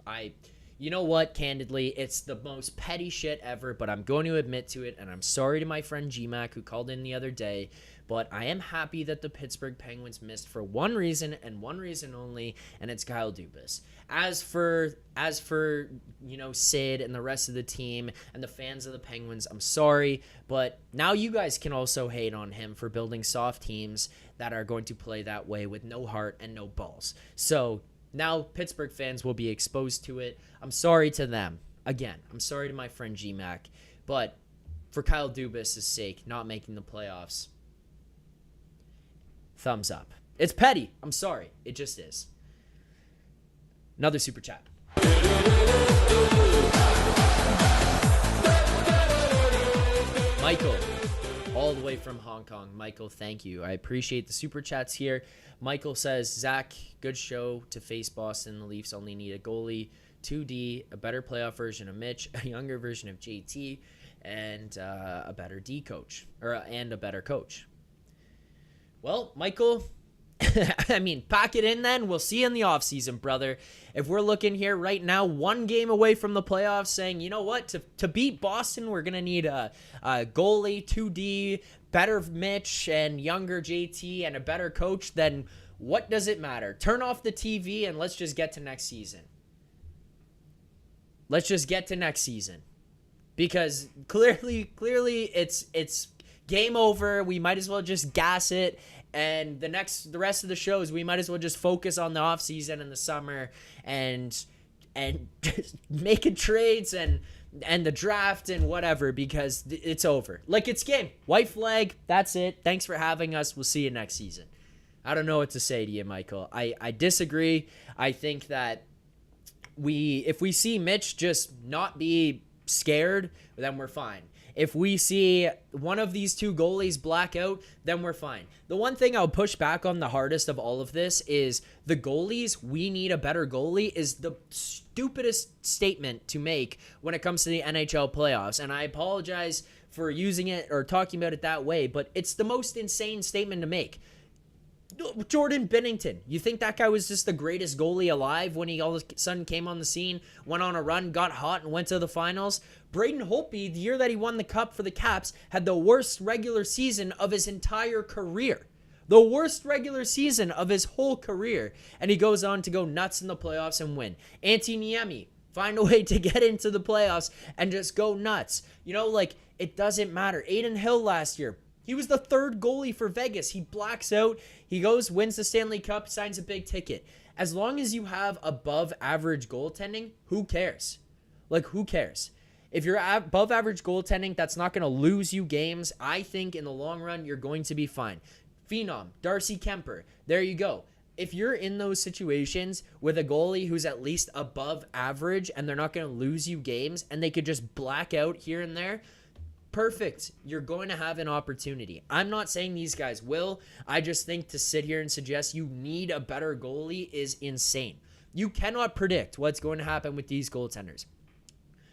You know what? Candidly, it's the most petty shit ever, but I'm going to admit to it, and I'm sorry to my friend GMAC who called in the other day, but I am happy that the Pittsburgh Penguins missed for one reason and one reason only, and it's Kyle Dubas. As for Sid and the rest of the team and the fans of the Penguins, I'm sorry, but now you guys can also hate on him for building soft teams that are going to play that way with no heart and no balls. So now Pittsburgh fans will be exposed to it. I'm sorry to them. Again, I'm sorry to my friend GMAC, but for Kyle Dubas' sake, not making the playoffs, thumbs up. It's petty. I'm sorry. It just is. Another super chat. Michael, all the way from Hong Kong. Michael, thank you. I appreciate the super chats here. Michael says, Zack, good show to face Boston. The Leafs only need a goalie, 2D, a better playoff version of Mitch, a younger version of JT, and a better D coach, and a better coach. Well, Michael, I mean, pack it in then. We'll see you in the offseason, brother. If we're looking here right now, one game away from the playoffs, saying, you know what, to beat Boston, we're going to need a goalie, 2D, better Mitch, and younger JT, and a better coach, then what does it matter? Turn off the TV and let's just get to next season. Let's just get to next season. Because clearly it's game over. We might as well just gas it. And the rest of the shows, we might as well just focus on the off season and the summer and just making trades and the draft and whatever, because it's over. Like, it's game. White flag. That's it. Thanks for having us. We'll see you next season. I don't know what to say to you, Michael. I disagree. I think that if we see Mitch just not be scared, then we're fine. If we see one of these two goalies black out, then we're fine. The one thing I'll push back on the hardest of all of this is the goalies. We need a better goalie is the stupidest statement to make when it comes to the NHL playoffs. And I apologize for using it or talking about it that way, but it's the most insane statement to make. Jordan Binnington. You think that guy was just the greatest goalie alive when he all of a sudden came on the scene, went on a run, got hot, and went to the finals? Braden Holtby, the year that he won the Cup for the Caps, had the worst regular season of his entire career. The worst regular season of his whole career. And he goes on to go nuts in the playoffs and win. Antti Niemi, find a way to get into the playoffs and just go nuts. You know, like, it doesn't matter. Adin Hill last year, he was the third goalie for Vegas. He blacks out. He goes, wins the Stanley Cup, signs a big ticket. As long as you have above average goaltending, who cares? Like, who cares? If you're above average goaltending, that's not going to lose you games. I think in the long run, you're going to be fine. Phenom, Darcy Kemper. There you go. If you're in those situations with a goalie who's at least above average and they're not going to lose you games and they could just black out here and there, perfect. You're going to have an opportunity. I'm not saying these guys will. I just think to sit here and suggest you need a better goalie is insane. You cannot predict what's going to happen with these goaltenders.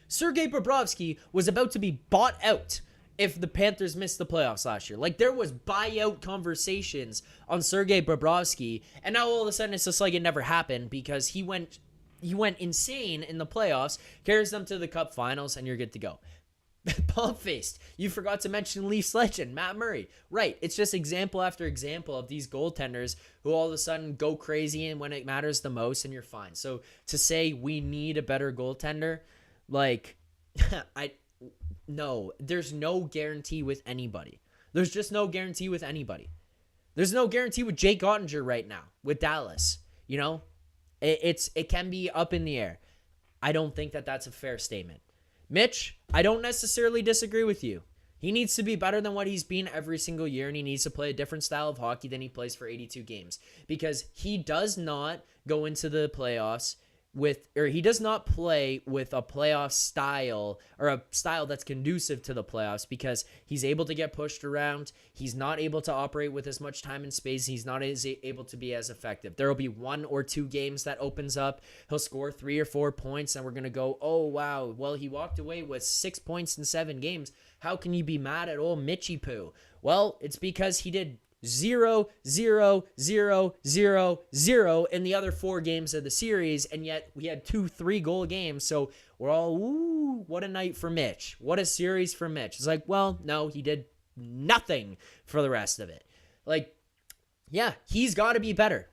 Sergei Bobrovsky was about to be bought out if the Panthers missed the playoffs last year. Like, there was buyout conversations on Sergei Bobrovsky, and now all of a sudden it's just like it never happened because he went insane in the playoffs, carries them to the Cup Finals, and you're good to go. Palm-faced. You forgot to mention Leafs legend, Matt Murray. Right. It's just example after example of these goaltenders who all of a sudden go crazy and when it matters the most and you're fine. So to say we need a better goaltender, like, no, there's no guarantee with anybody. There's just no guarantee with anybody. There's no guarantee with Jake Ottinger right now with Dallas. You know, it can be up in the air. I don't think that that's a fair statement. Mitch, I don't necessarily disagree with you. He needs to be better than what he's been every single year, and he needs to play a different style of hockey than he plays for 82 games because he does not go into the playoffs he does not play with a playoff style or a style that's conducive to the playoffs because he's able to get pushed around. He's not able to operate with as much time and space. He's not able to be as effective. There will be 1 or 2 games that opens up. He'll score 3 or 4 points and we're going to go, oh, wow. Well, he walked away with 6 points in 7 games. How can you be mad at old Mitchy Poo? Well, it's because he did 0, 0, 0, 0, 0 in the other 4 games of the series, and yet we had 2 3-goal games, so we're all, ooh, what a night for Mitch. What a series for Mitch. It's like, well, no, he did nothing for the rest of it. Like, yeah, he's got to be better.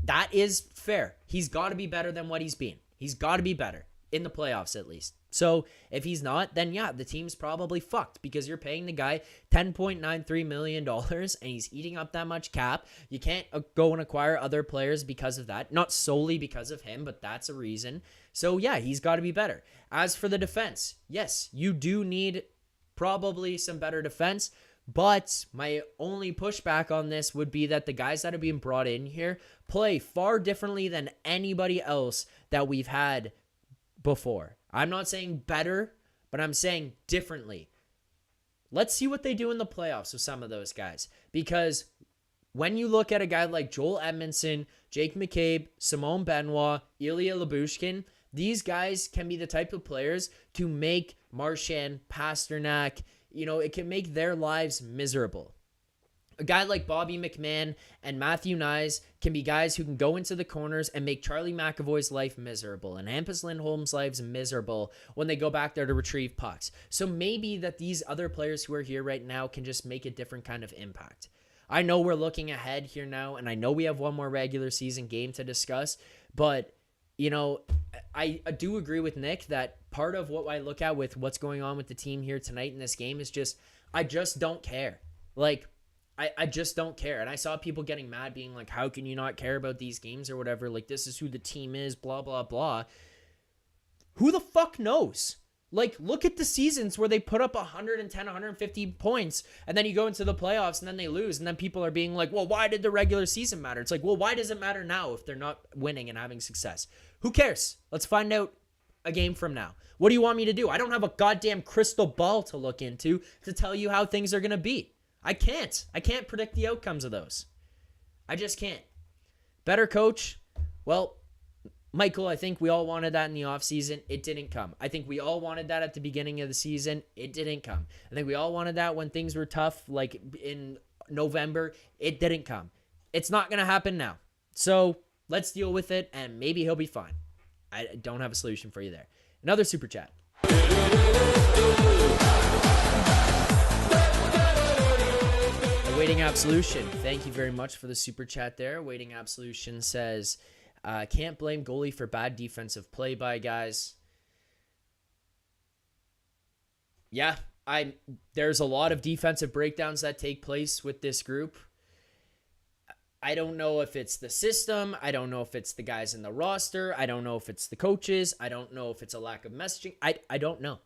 That is fair. He's got to be better than what he's been. He's got to be better, in the playoffs at least. So if he's not, then yeah, the team's probably fucked because you're paying the guy $10.93 million and he's eating up that much cap. You can't go and acquire other players because of that. Not solely because of him, but that's a reason. So yeah, he's got to be better. As for the defense, yes, you do need probably some better defense. But my only pushback on this would be that the guys that are being brought in here play far differently than anybody else that we've had before. I'm not saying better, but I'm saying differently. Let's see what they do in the playoffs with some of those guys. Because when you look at a guy like Joel Edmondson, Jake McCabe, Simone Benoit, Ilya Lyubushkin, these guys can be the type of players to make Marchand, Pasternak, it can make their lives miserable. A guy like Bobby McMahon and Matthew Nyes can be guys who can go into the corners and make Charlie McAvoy's life miserable and Hampus Lindholm's lives miserable when they go back there to retrieve pucks. So maybe that these other players who are here right now can just make a different kind of impact. I know we're looking ahead here now, and I know we have one more regular season game to discuss, but I do agree with Nick that part of what I look at with what's going on with the team here tonight in this game is I just don't care. Like, I just don't care. And I saw people getting mad being like, how can you not care about these games or whatever? Like, this is who the team is, blah, blah, blah. Who the fuck knows? Like, look at the seasons where they put up 110, 150 points, and then you go into the playoffs and then they lose, and then people are being like, well, why did the regular season matter? It's like, well, why does it matter now if they're not winning and having success? Who cares? Let's find out a game from now. What do you want me to do? I don't have a goddamn crystal ball to look into to tell you how things are going to be. I can't predict the outcomes of those. I just can't. Better coach? Well, Michael, I think we all wanted that in the offseason. It didn't come. I think we all wanted that at the beginning of the season. It didn't come. I think we all wanted that when things were tough, like in November. It didn't come. It's not going to happen now. So let's deal with it, and maybe he'll be fine. I don't have a solution for you there. Another super chat. Waiting Absolution, thank you very much for the super chat there. Waiting Absolution says, can't blame goalie for bad defensive play by guys. Yeah, there's a lot of defensive breakdowns that take place with this group. I don't know if it's the system. I don't know if it's the guys in the roster. I don't know if it's the coaches. I don't know if it's a lack of messaging. I don't know.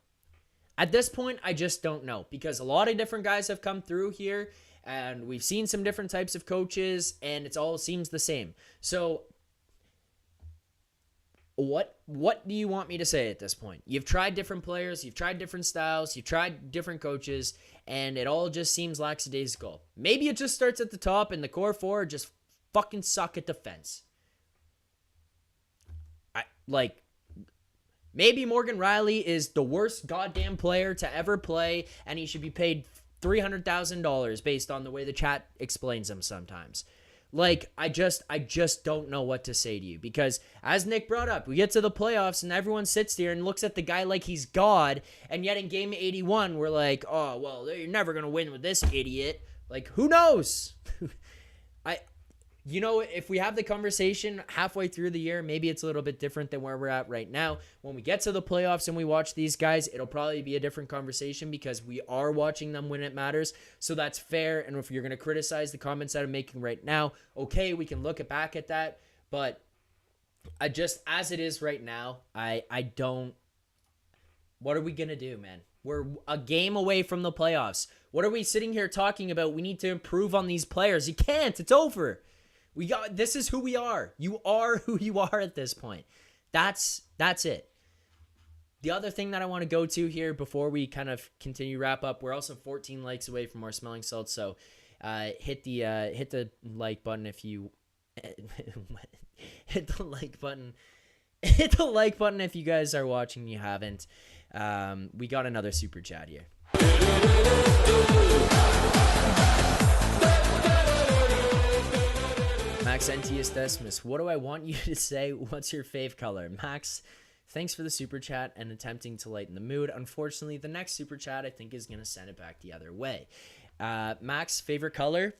At this point, I just don't know because a lot of different guys have come through here and we've seen some different types of coaches, and it all seems the same. So what do you want me to say at this point? You've tried different players, you've tried different styles, you've tried different coaches, and it all just seems lackadaisical. Maybe it just starts at the top and the core four just fucking suck at defense. Maybe Morgan Rielly is the worst goddamn player to ever play, and he should be paid $300,000 based on the way the chat explains him sometimes. I just don't know what to say to you, because as Nick brought up, we get to the playoffs and everyone sits there and looks at the guy like he's God, and yet in game 81, we're like, oh, well, you're never going to win with this idiot. Who knows? If we have the conversation halfway through the year, maybe it's a little bit different than where we're at right now. When we get to the playoffs and we watch these guys, it'll probably be a different conversation because we are watching them when it matters. So that's fair. And if you're going to criticize the comments that I'm making right now, okay, we can look back at that. But as it is right now, I don't. What are we going to do, man? We're a game away from the playoffs. What are we sitting here talking about? We need to improve on these players. You can't. It's over. This is who we are. You are who you are at this point. That's it. The other thing that I want to go to here before we kind of continue wrap up, we're also 14 likes away from our smelling salts. So hit the like button if you hit the like button. Hit the like button if you guys are watching and you haven't. We got another super chat here. Max Entius Decimus, what do I want you to say? What's your fave color? Max, thanks for the super chat and attempting to lighten the mood. Unfortunately, the next super chat I think is going to send it back the other way. Max, favorite color?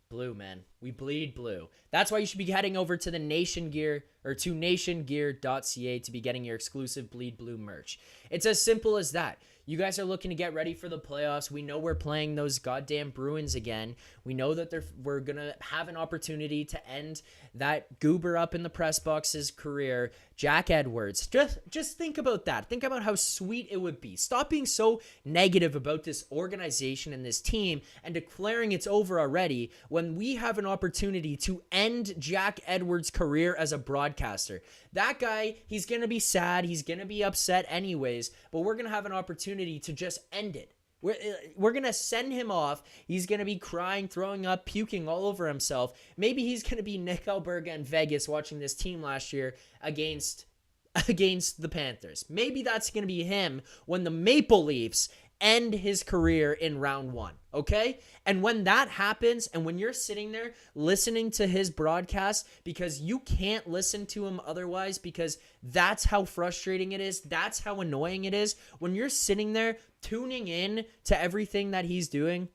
Blue, man. We bleed blue. That's why you should be heading over to the nationgear.ca to be getting your exclusive Bleed Blue merch. It's as simple as that. You guys are looking to get ready for the playoffs. We know we're playing those goddamn Bruins again. We know that we're going to have an opportunity to end that goober up in the press box's career, Jack Edwards. Just think about that. Think about how sweet it would be. Stop being so negative about this organization and this team and declaring it's over already when we have an opportunity to end Jack Edwards' career as a broadcaster. That guy, he's going to be sad. He's going to be upset anyways, but we're going to have an opportunity to just end it. We're going to send him off. He's going to be crying, throwing up, puking all over himself. Maybe he's going to be Nick Alberga in Vegas watching this team last year against the Panthers. Maybe that's going to be him when the Maple Leafs end his career in round 1, okay? And when that happens, and when you're sitting there listening to his broadcast because you can't listen to him otherwise because that's how frustrating it is, that's how annoying it is, when you're sitting there tuning in to everything that he's doing,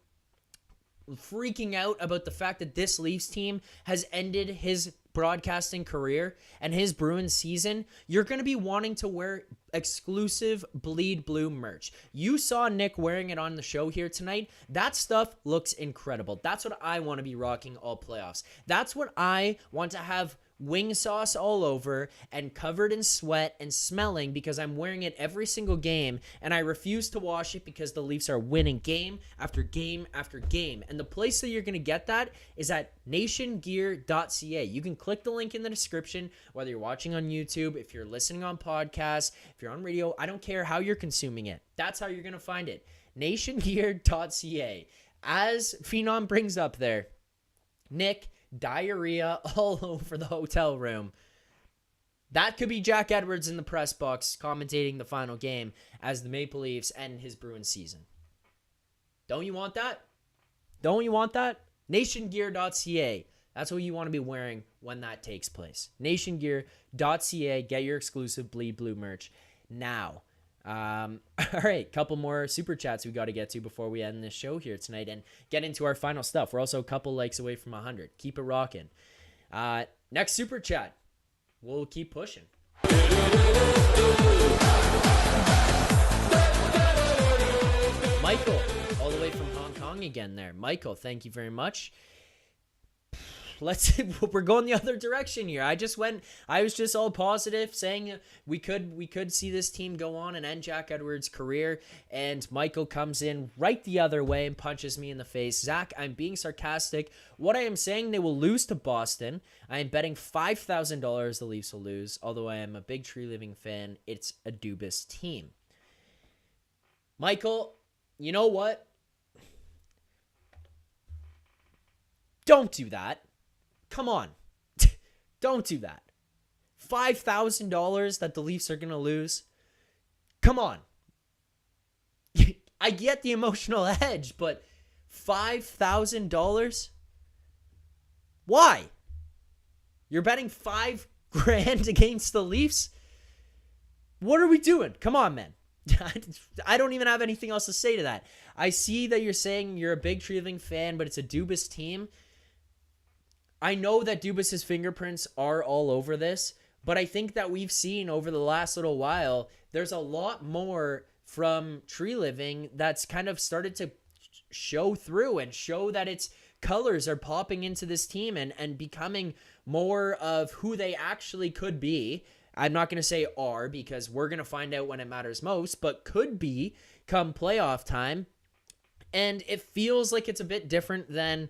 freaking out about the fact that this Leafs team has ended his broadcasting career and his Bruins season, you're going to be wanting to wear exclusive Bleed Blue merch. You saw Nick wearing it on the show here tonight. That stuff looks incredible. That's what I want to be rocking all playoffs. That's what I want to have wing sauce all over and covered in sweat and smelling because I'm wearing it every single game, and I refuse to wash it because the Leafs are winning game after game after game. And the place that you're going to get that is at nationgear.ca. You can click the link in the description, whether you're watching on YouTube, if you're listening on podcasts, if you're on radio, I don't care how you're consuming it. That's how you're going to find it. nationgear.ca. As Phenom brings up there, Nick, diarrhea all over the hotel room. That could be Jack Edwards in the press box commentating the final game as the Maple Leafs end his Bruins season. Don't you want that? Don't you want that? nationgear.ca. That's what you want to be wearing when that takes place. nationgear.ca. Get your exclusive Bleed Blue merch now. All right, couple more super chats we got to get to before we end this show here tonight and get into our final stuff. We're also a couple likes away from 100. Keep it rocking. Next super chat. We'll keep pushing. Michael, all the way from Hong Kong again there. Michael, thank you very much. we're going the other direction here. I was just all positive, saying we could see this team go on and end Jack Edwards' career, and Michael comes in right the other way and punches me in the face. Zach, I'm being sarcastic. What I am saying, they will lose to Boston. I am betting $5,000 the Leafs will lose, although I am a big Tree Living fan. It's a Dubas team. Michael, you know what? Don't do that. Come on. Don't do that. $5,000 that the Leafs are going to lose. Come on. I get the emotional edge, but $5,000? Why? You're betting $5,000 against the Leafs? What are we doing? Come on, man. I don't even have anything else to say to that. I see that you're saying you're a big Tree Living fan, but it's a Dubas team. I know that Dubas's fingerprints are all over this, but I think that we've seen over the last little while, there's a lot more from Tree Living that's kind of started to show through and show that its colors are popping into this team and becoming more of who they actually could be. I'm not going to say are, because we're going to find out when it matters most, but could be come playoff time. And it feels like it's a bit different than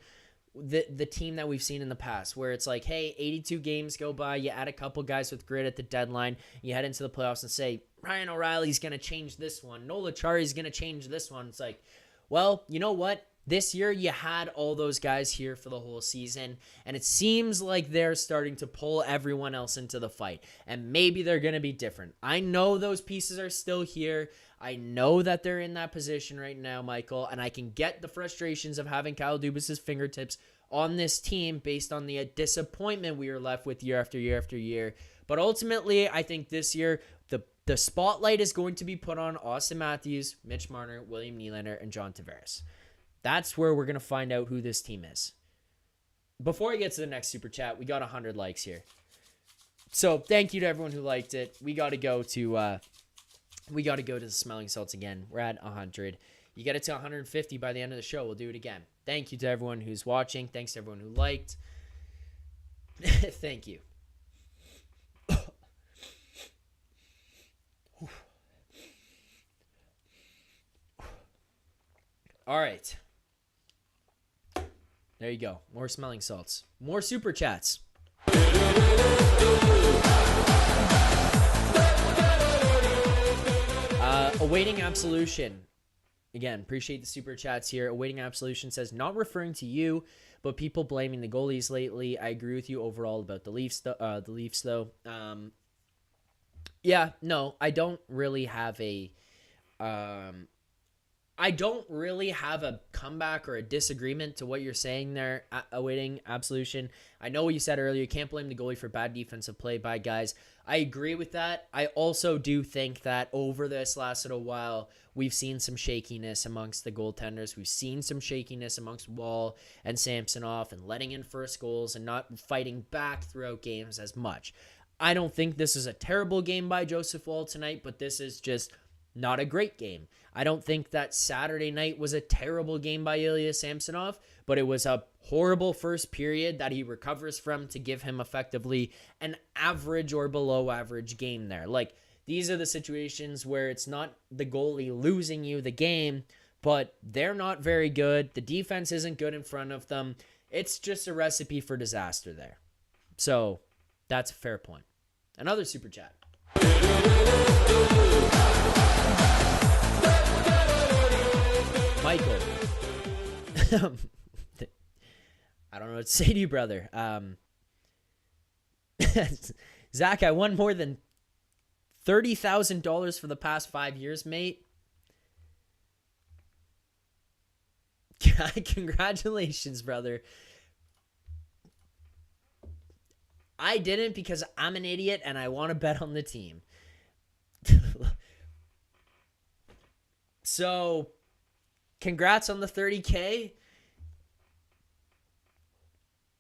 the team that we've seen in the past, where it's like, hey, 82 games go by, you add a couple guys with grit at the deadline, you head into the playoffs and say, Ryan O'Reilly's going to change this one, Nola Chari's going to change this one. It's like, well, you know what? This year, you had all those guys here for the whole season, and it seems like they're starting to pull everyone else into the fight, and maybe they're going to be different. I know those pieces are still here. I know that they're in that position right now, Michael, and I can get the frustrations of having Kyle Dubas' fingertips on this team based on the disappointment we are left with year after year after year. But ultimately, I think this year, the spotlight is going to be put on Austin Matthews, Mitch Marner, William Nylander, and John Tavares. That's where we're going to find out who this team is. Before I get to the next super chat, we got 100 likes here. So thank you to everyone who liked it. We got to go to the smelling salts again. We're at 100. You get it to 150 by the end of the show. We'll do it again. Thank you to everyone who's watching. Thanks to everyone who liked. Thank you. All right. There you go. More smelling salts. More super chats. Awaiting absolution. Again, appreciate the super chats here. Awaiting absolution says, not referring to you, but people blaming the goalies lately. I agree with you overall about the Leafs, though. Yeah, no, I don't really have a comeback or a disagreement to what you're saying there, awaiting absolution. I know what you said earlier. You can't blame the goalie for bad defensive play by guys. I agree with that. I also do think that over this last little while, we've seen some shakiness amongst the goaltenders. We've seen some shakiness amongst Wall and Samsonov and letting in first goals and not fighting back throughout games as much. I don't think this is a terrible game by Joseph Wall tonight, but this is just not a great game. I don't think that Saturday night was a terrible game by Ilya Samsonov, but it was a horrible first period that he recovers from to give him effectively an average or below average game there. Like, these are the situations where it's not the goalie losing you the game, but they're not very good. The defense isn't good in front of them. It's just a recipe for disaster there. So that's a fair point. Another super chat. Michael. I don't know what to say to you, brother. Zach, I won more than $30,000 for the past 5 years, mate. Congratulations, brother. I didn't because I'm an idiot and I want to bet on the team. So, congrats on the 30K.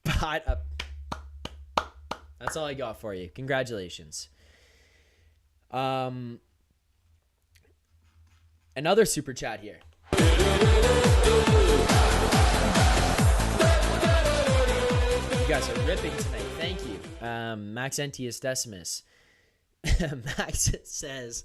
But that's all I got for you. Congratulations. Another super chat here. guys are ripping tonight. Thank you. Max Entius Decimus. Max says,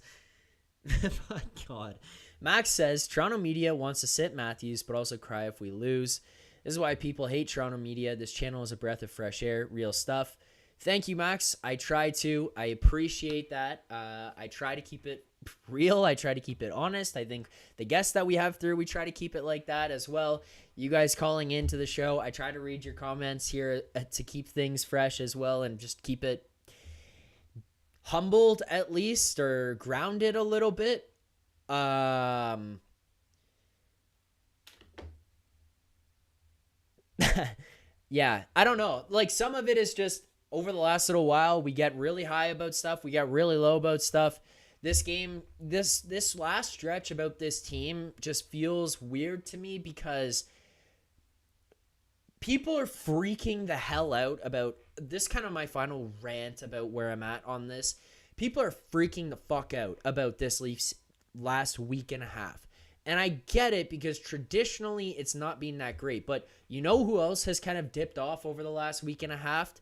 my God. Max says, Toronto media wants to sit Matthews, but also cry if we lose. This is why people hate Toronto media. This channel is a breath of fresh air. Real stuff. Thank you, Max. I try to. I appreciate that. I try to keep it real. I try to keep it honest. I think the guests that we have through, we try to keep it like that as well. You guys calling into the show, I try to read your comments here to keep things fresh as well and just keep it humbled at least, or grounded a little bit. Yeah, I don't know. Like, some of it is just over the last little while, we get really high about stuff. We get really low about stuff. This game, this last stretch about this team just feels weird to me because people are freaking the hell out about this. Kind of my final rant about where I'm at on this. People are freaking the fuck out about this Leafs last week and a half. And I get it because traditionally it's not been that great. But you know who else has kind of dipped off over the last week and a half?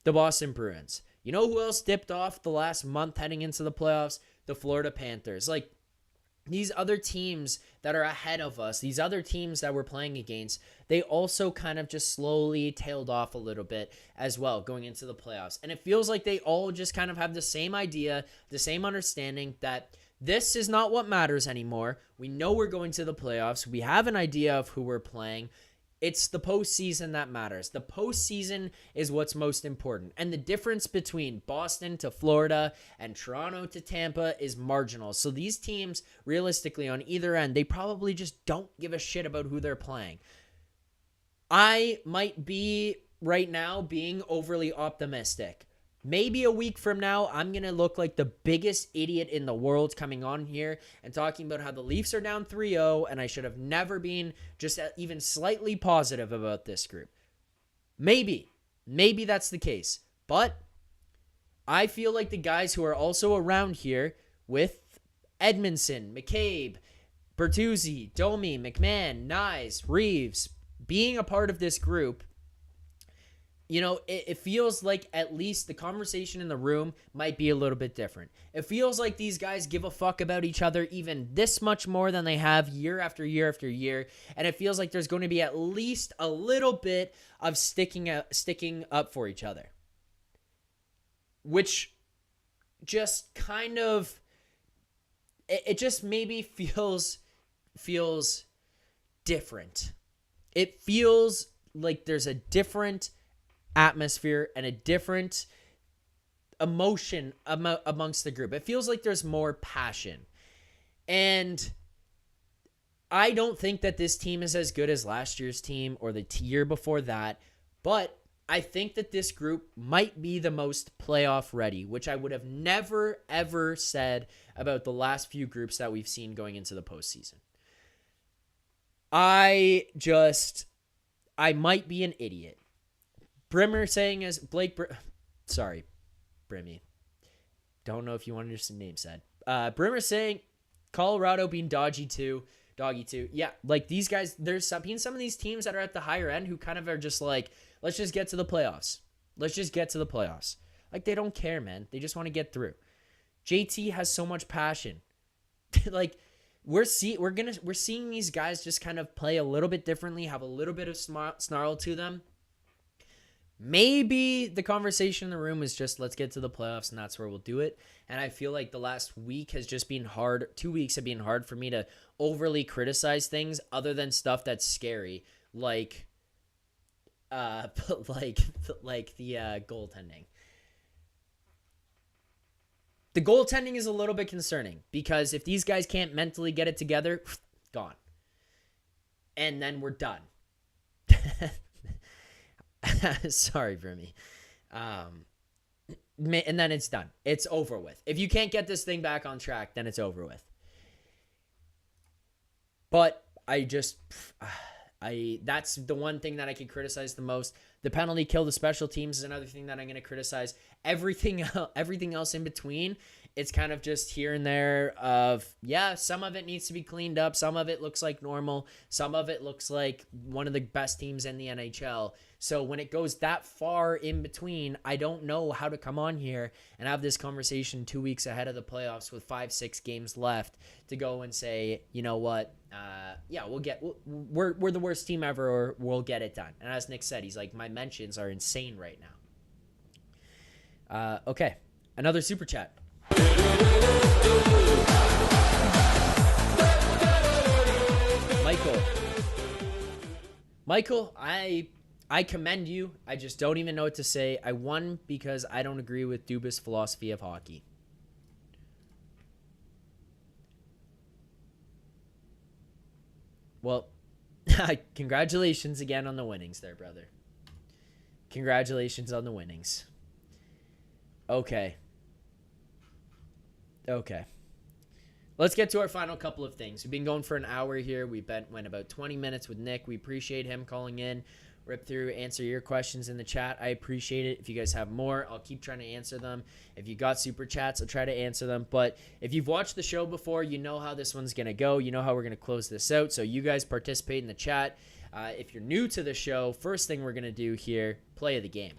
The Boston Bruins. You know who else dipped off the last month heading into the playoffs? The Florida Panthers. Like, these other teams that are ahead of us, these other teams that we're playing against, they also kind of just slowly tailed off a little bit as well going into the playoffs. And it feels like they all just kind of have the same idea, the same understanding that this is not what matters anymore. We know we're going to the playoffs. We have an idea of who we're playing. It's the postseason that matters. The postseason is what's most important. And the difference between Boston to Florida and Toronto to Tampa is marginal. So these teams, realistically, on either end, they probably just don't give a shit about who they're playing. I might be, right now, being overly optimistic. Maybe a week from now, I'm going to look like the biggest idiot in the world coming on here and talking about how the Leafs are down 3-0 and I should have never been just even slightly positive about this group. Maybe that's the case. But I feel like the guys who are also around here with Edmondson, McCabe, Bertuzzi, Domi, McMahon, Nyes, Reeves, being a part of this group, you know, it feels like at least the conversation in the room might be a little bit different. It feels like these guys give a fuck about each other even this much more than they have year after year after year. And it feels like there's going to be at least a little bit of sticking up for each other. Which just kind of, it just maybe feels different. It feels like there's a different atmosphere and a different emotion amongst the group. It feels like there's more passion. And I don't think that this team is as good as last year's team or the year before that, but I think that this group might be the most playoff ready, which I would have never, ever said about the last few groups that we've seen going into the postseason. I might be an idiot. Brimmer saying as sorry, Brimmy. Don't know if you wanted your name said. Brimmer saying Colorado being doggy too. Yeah, like these guys, there's some of these teams that are at the higher end who kind of are just like, let's just get to the playoffs. Like, they don't care, man. They just want to get through. JT has so much passion. Like, we're seeing these guys just kind of play a little bit differently, have a little bit of snarl to them. Maybe the conversation in the room is just, let's get to the playoffs and that's where we'll do it. And I feel like the last week has just been hard. 2 weeks have been hard for me to overly criticize things other than stuff that's scary, like the goaltending. The goaltending is a little bit concerning because if these guys can't mentally get it together, gone. And then we're done. Sorry, Brimmy. And then it's done. It's over with. If you can't get this thing back on track, then it's over with. But that's the one thing that I can criticize the most. The penalty kill, the special teams is another thing that I'm going to criticize. Everything else in between It's kind of just here and there of, yeah, some of it needs to be cleaned up. Some of it looks like normal. Some of it looks like one of the best teams in the NHL. So when it goes that far in between, I don't know how to come on here and have this conversation 2 weeks ahead of the playoffs with 5-6 games left to go and say, you know what, yeah, we're the worst team ever, or we'll get it done. And as Nick said, he's like, my mentions are insane right now. Okay, another super chat. Michael, I commend you. I just don't even know what to say. I won because I don't agree with Dubas' philosophy of hockey. Well, congratulations again on the winnings there, brother. Congratulations on the winnings. Okay. Let's get to our final couple of things. We've been going for an hour here. We went about 20 minutes with Nick. We appreciate him calling in, rip through, answer your questions in the chat. I appreciate it. If you guys have more, I'll keep trying to answer them. If you got super chats, I'll try to answer them. But if you've watched the show before, you know how this one's going to go. You know how we're going to close this out. So you guys participate in the chat. If you're new to the show, first thing we're going to do here, play of the game.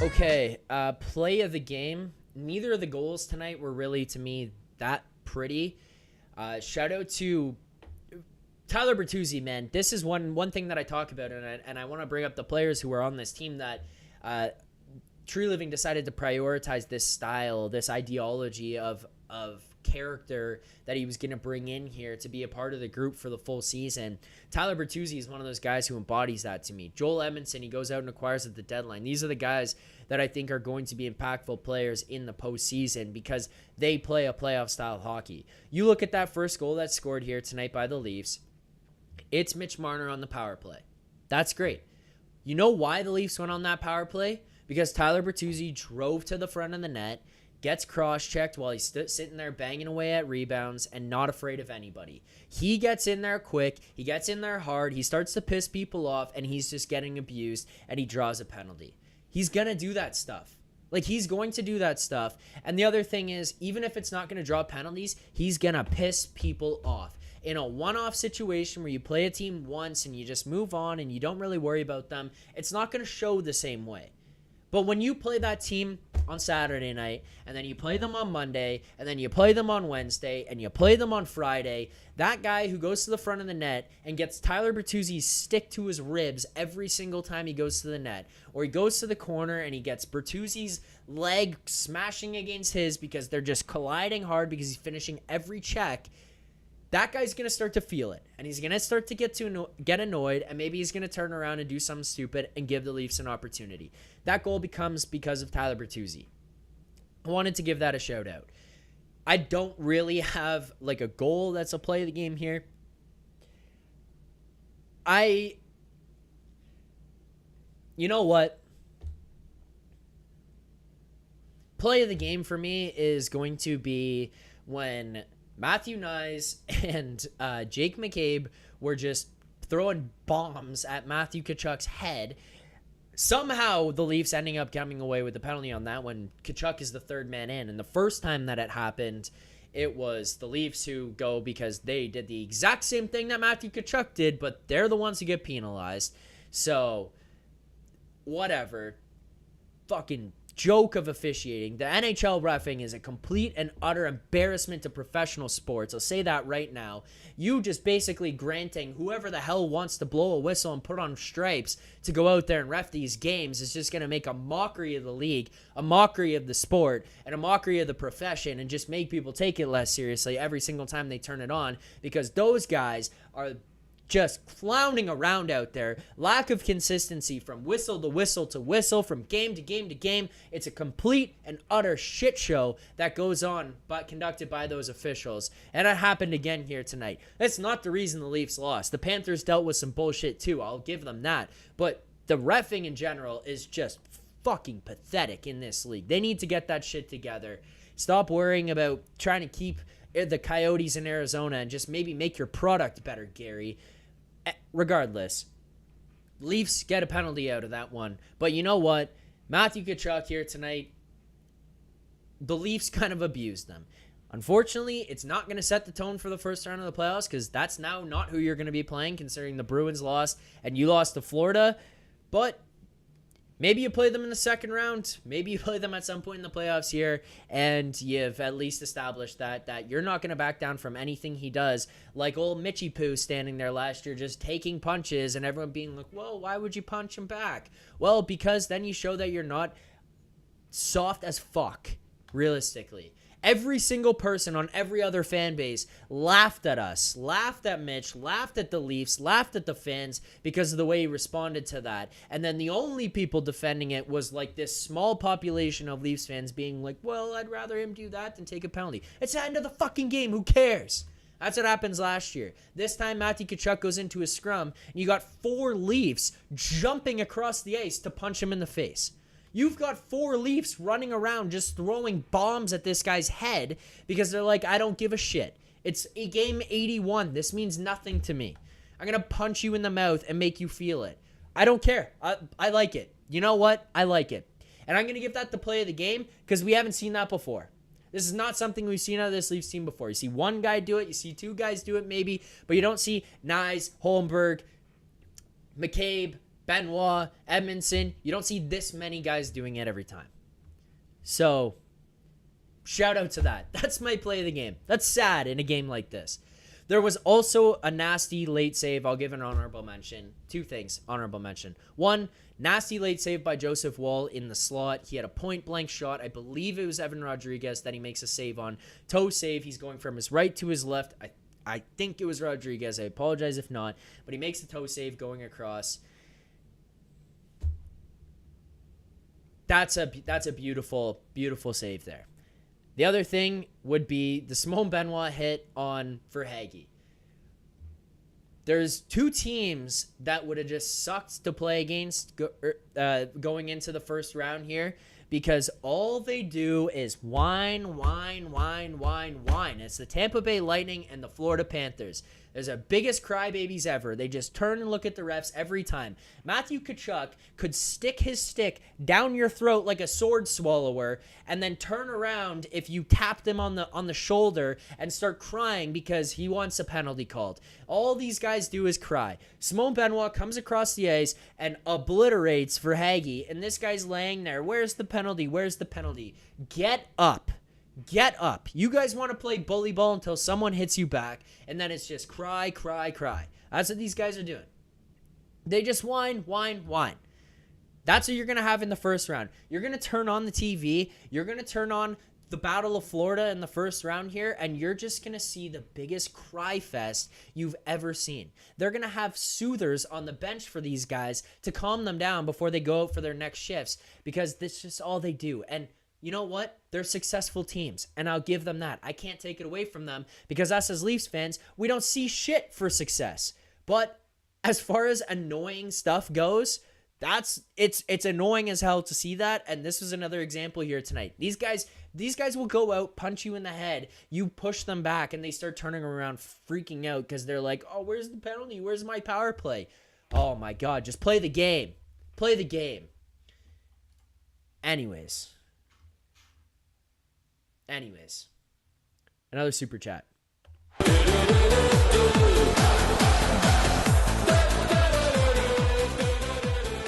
Okay, play of the game. Neither of the goals tonight were really, to me, that pretty. Shout out to Tyler Bertuzzi, man. This is one thing that I talk about, and I want to bring up the players who were on this team that True Living decided to prioritize this style, this ideology of character that he was going to bring in here to be a part of the group for the full season. Tyler Bertuzzi is one of those guys who embodies that to me. Joel Edmondson, he goes out and acquires at the deadline. These are the guys that I think are going to be impactful players in the postseason because they play a playoff style hockey. You look at that first goal that's scored here tonight by the Leafs. It's Mitch Marner on the power play. That's great. You know why the Leafs went on that power play? Because Tyler Bertuzzi drove to the front of the net, gets cross-checked while he's sitting there banging away at rebounds and not afraid of anybody. He gets in there quick. He gets in there hard. He starts to piss people off, and he's just getting abused, and he draws a penalty. He's going to do that stuff. Like, he's going to do that stuff. And the other thing is, even if it's not going to draw penalties, he's going to piss people off. In a one-off situation where you play a team once and you just move on and you don't really worry about them, it's not going to show the same way. But when you play that team on Saturday night, and then you play them on Monday, and then you play them on Wednesday, and you play them on Friday, that guy who goes to the front of the net and gets Tyler Bertuzzi's stick to his ribs every single time he goes to the net, or he goes to the corner and he gets Bertuzzi's leg smashing against his because they're just colliding hard because he's finishing every check, that guy's going to start to feel it, and he's going to start to get annoyed, and maybe he's going to turn around and do something stupid and give the Leafs an opportunity. That goal becomes because of Tyler Bertuzzi. I wanted to give that a shout out. I don't really have like a goal that's a play of the game here. You know what? Play of the game for me is going to be when Matthew Nyes and Jake McCabe were just throwing bombs at Matthew Tkachuk's head. Somehow the Leafs ending up coming away with the penalty on that when Tkachuk is the third man in. And the first time that it happened, it was the Leafs who go because they did the exact same thing that Matthew Tkachuk did, but they're the ones who get penalized. So, whatever. Fucking joke of officiating. The NHL reffing is a complete and utter embarrassment to professional sports. I'll say that right now. You just basically granting whoever the hell wants to blow a whistle and put on stripes to go out there and ref these games is just going to make a mockery of the league, a mockery of the sport, and a mockery of the profession, and just make people take it less seriously every single time they turn it on, because those guys are just clowning around out there. Lack of consistency from whistle to whistle to whistle, from game to game to game. It's a complete and utter shit show that goes on, but conducted by those officials. And it happened again here tonight. That's not the reason the Leafs lost. The Panthers dealt with some bullshit too. I'll give them that. But the reffing in general is just fucking pathetic in this league. They need to get that shit together. Stop worrying about trying to keep the Coyotes in Arizona and just maybe make your product better, Gary. Regardless, Leafs get a penalty out of that one. But you know what? Matthew Tkatchuk here tonight, the Leafs kind of abused them. Unfortunately, it's not going to set the tone for the first round of the playoffs because that's now not who you're going to be playing, considering the Bruins lost and you lost to Florida. But maybe you play them in the second round. Maybe you play them at some point in the playoffs here, and you've at least established that you're not going to back down from anything he does. Like old Mitchie Poo standing there last year just taking punches and everyone being like, well, why would you punch him back? Well, because then you show that you're not soft as fuck, realistically. Every single person on every other fan base laughed at us, laughed at Mitch, laughed at the Leafs, laughed at the fans because of the way he responded to that. And then the only people defending it was like this small population of Leafs fans being like, well, I'd rather him do that than take a penalty. It's the end of the fucking game. Who cares? That's what happens last year. This time, Matthew Tkachuk goes into a scrum, and you got 4 Leafs jumping across the ice to punch him in the face. You've got 4 Leafs running around just throwing bombs at this guy's head because they're like, I don't give a shit. It's a game 81. This means nothing to me. I'm going to punch you in the mouth and make you feel it. I don't care. I like it. You know what? I like it. And I'm going to give that the play of the game because we haven't seen that before. This is not something we've seen out of this Leafs team before. You see one guy do it. You see 2 guys do it maybe. But you don't see Nyes, Holmberg, McCabe, Benoit, Edmondson. You don't see this many guys doing it every time. So, shout out to that. That's my play of the game. That's sad in a game like this. There was also a nasty late save. I'll give an honorable mention. 2 things, honorable mention. 1, nasty late save by Joseph Woll in the slot. He had a point-blank shot. I believe it was Evan Rodriguez that he makes a save on. Toe save. He's going from his right to his left. I think it was Rodriguez. I apologize if not. But he makes the toe save going across. That's a beautiful, beautiful save there. The other thing would be the Simone Benoit hit on Verhaeghe. There's 2 teams that would have just sucked to play against going into the first round here because all they do is whine. It's the Tampa Bay Lightning and the Florida Panthers. They're the biggest crybabies ever. They just turn and look at the refs every time. Matthew Tkachuk could stick his stick down your throat like a sword swallower and then turn around if you tapped him on the shoulder and start crying because he wants a penalty called. All these guys do is cry. Simone Benoit comes across the ice and obliterates Verhaeghe, and this guy's laying there. Where's the penalty? Where's the penalty? Get up. Get up. You guys want to play bully ball until someone hits you back, and then it's just cry. That's what these guys are doing. They just whine. That's what you're going to have in the first round. You're going to turn on the TV. You're going to turn on the Battle of Florida in the first round here, and you're just going to see the biggest cry fest you've ever seen. They're going to have soothers on the bench for these guys to calm them down before they go out for their next shifts because that's just all they do. And you know what? They're successful teams, and I'll give them that. I can't take it away from them because us as Leafs fans, we don't see shit for success. But as far as annoying stuff goes, it's annoying as hell to see that, and this was another example here tonight. These guys will go out, punch you in the head, you push them back, and they start turning around freaking out because they're like, oh, where's the penalty? Where's my power play? Oh my God, just play the game. Play the game. Anyways, another super chat.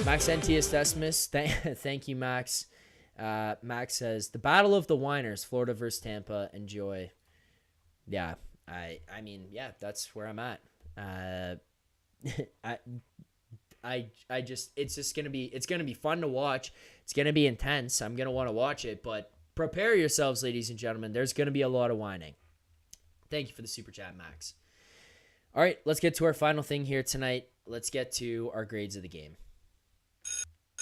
Max NTS Decimus, thank you, Max. Max says, the Battle of the Whiners, Florida versus Tampa, enjoy. Yeah, I mean, yeah, that's where I'm at. It's gonna be fun to watch. It's gonna be intense. I'm gonna want to watch it, but prepare yourselves, ladies and gentlemen. There's gonna be a lot of whining. Thank you for the super chat, Max. All right, let's get to our final thing here tonight. Let's get to our grades of the game.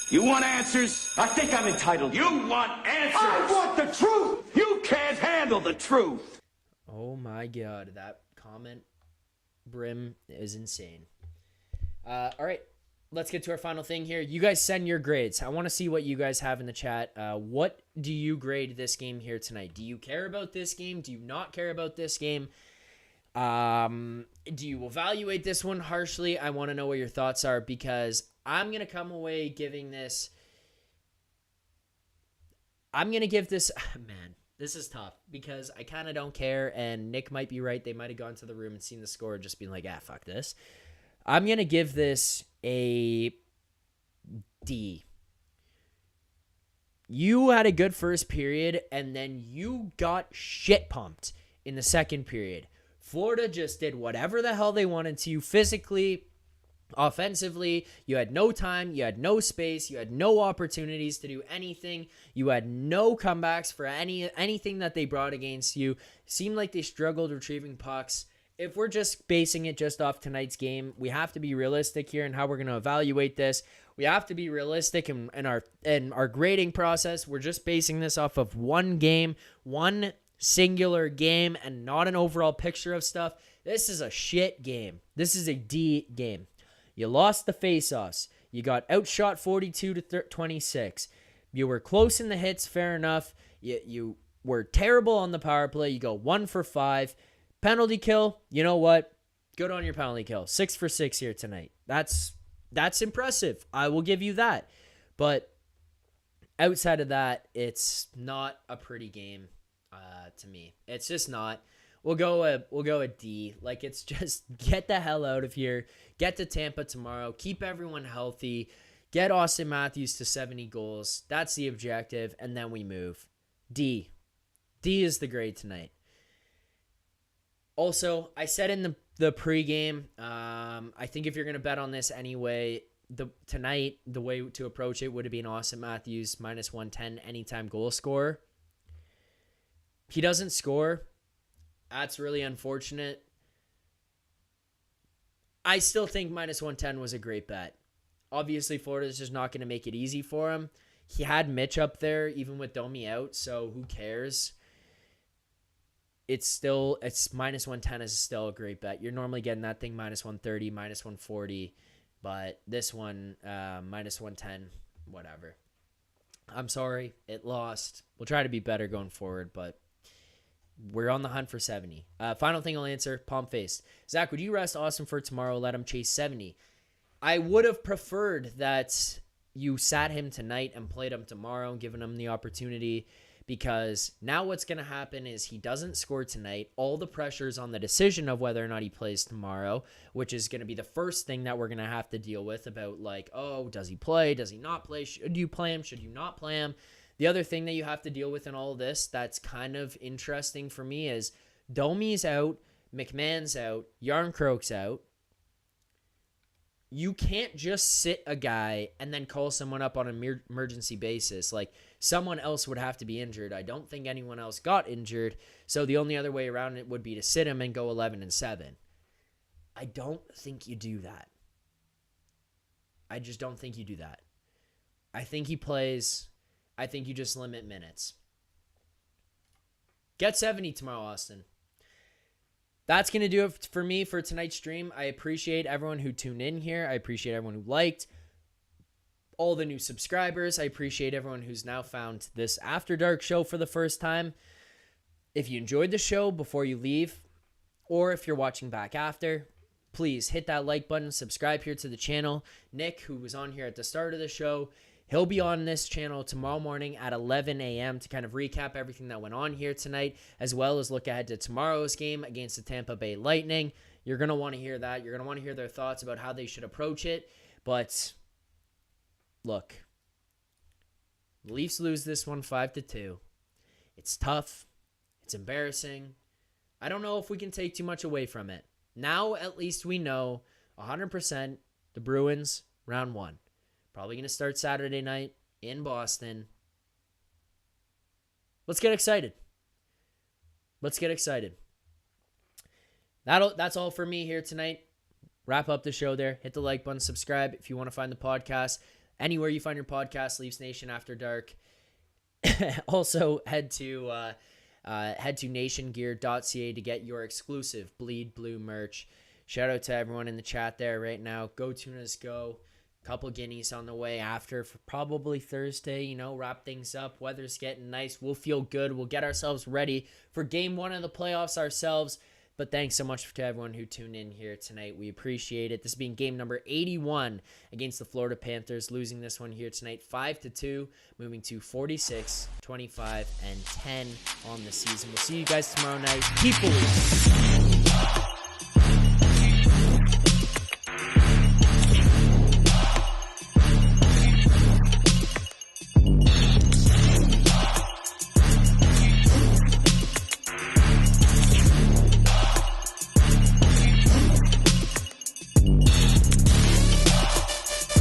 You want answers? I think I'm entitled. You want answers? I want the truth! You can't handle the truth! Oh my God, that comment brim is insane. All right, let's get to our final thing here. You guys send your grades. I want to see what you guys have in the chat. What do you grade this game here tonight? Do you care about this game? Do you not care about this game? Do you evaluate this one harshly? I want to know what your thoughts are, because I'm going to come away giving this... I'm going to give this... Man, this is tough, because I kind of don't care, and Nick might be right. They might have gone to the room and seen the score and just been like, fuck this. I'm going to give this a D. You had a good first period, and then you got shit pumped in the second period. Florida just did whatever the hell they wanted to physically, offensively. You had no time, you had no space, you had no opportunities to do anything. You had no comebacks for anything that they brought against you. Seemed like they struggled retrieving pucks. If we're just basing it just off tonight's game, we have to be realistic here in how we're going to evaluate this. We have to be realistic in our grading process. We're just basing this off of one game, one singular game, and not an overall picture of stuff. This is a shit game. This is a D game. You lost the faceoffs. You got outshot 42-26. You were close in the hits, fair enough. You were terrible on the power play. You go 1 for 5. Penalty kill, you know what? Good on your penalty kill. 6 for 6 here tonight. That's impressive. I will give you that. But outside of that, it's not a pretty game to me. It's just not. We'll go a D. Like, it's just get the hell out of here. Get to Tampa tomorrow. Keep everyone healthy. Get Austin Matthews to 70 goals. That's the objective. And then we move. D. D is the grade tonight. Also, I said in the pregame, I think if you're going to bet on this anyway, tonight, the way to approach it would have been Austin Matthews minus 110 anytime goal scorer. He doesn't score. That's really unfortunate. I still think minus 110 was a great bet. Obviously, Florida's just not going to make it easy for him. He had Mitch up there, even with Domi out, so who cares? It's minus 110 is still a great bet. You're normally getting that thing minus 130, minus 140, but this one, minus 110, whatever. I'm sorry, it lost. We'll try to be better going forward, but we're on the hunt for 70. Final thing I'll answer, palm face. Zach, would you rest Austin for tomorrow, let him chase 70? I would have preferred that you sat him tonight and played him tomorrow, given him the opportunity, because now what's going to happen is he doesn't score tonight. All the pressure is on the decision of whether or not he plays tomorrow, which is going to be the first thing that we're going to have to deal with about, like, oh, does he play? Does he not play? Should you play him? Should you not play him? The other thing that you have to deal with in all of this that's kind of interesting for me is Domi's out, McMahon's out, Yarncroke's out. You can't just sit a guy and then call someone up on an emergency basis. Like, someone else would have to be injured. I don't think anyone else got injured, so the only other way around it would be to sit him and go 11-7. I don't think you do that. I just don't think you do that. I think he plays. I think you just limit minutes. Get 70 tomorrow, Austin. That's going to do it for me for tonight's stream. I appreciate everyone who tuned in here. I appreciate everyone who liked. All the new subscribers. I appreciate everyone who's now found this After Dark show for the first time. If you enjoyed the show before you leave, or if you're watching back after, please hit that like button, subscribe here to the channel. Nick, who was on here at the start of the show, he'll be on this channel tomorrow morning at 11 a.m. to kind of recap everything that went on here tonight, as well as look ahead to tomorrow's game against the Tampa Bay Lightning. You're going to want to hear that. You're going to want to hear their thoughts about how they should approach it. But look, the Leafs lose this one 5-2. It's tough. It's embarrassing. I don't know if we can take too much away from it. Now, at least we know 100% the Bruins, round 1. Probably going to start Saturday night in Boston. Let's get excited. Let's get excited. That's all for me here tonight. Wrap up the show there. Hit the like button, subscribe if you want to find the podcast. Anywhere you find your podcast, Leafs Nation After Dark. Also, head to nationgear.ca to get your exclusive Bleed Blue merch. Shout out to everyone in the chat there right now. Go Tunas Go. Couple guineas on the way after for probably Thursday, you know, wrap things up. Weather's getting nice. We'll feel good. We'll get ourselves ready for game 1 of the playoffs ourselves. But thanks so much to everyone who tuned in here tonight. We appreciate it. This being game number 81 against the Florida Panthers, losing this one here tonight 5-2, moving to 46, 25, and 10 on the season. We'll see you guys tomorrow night. Keep believing.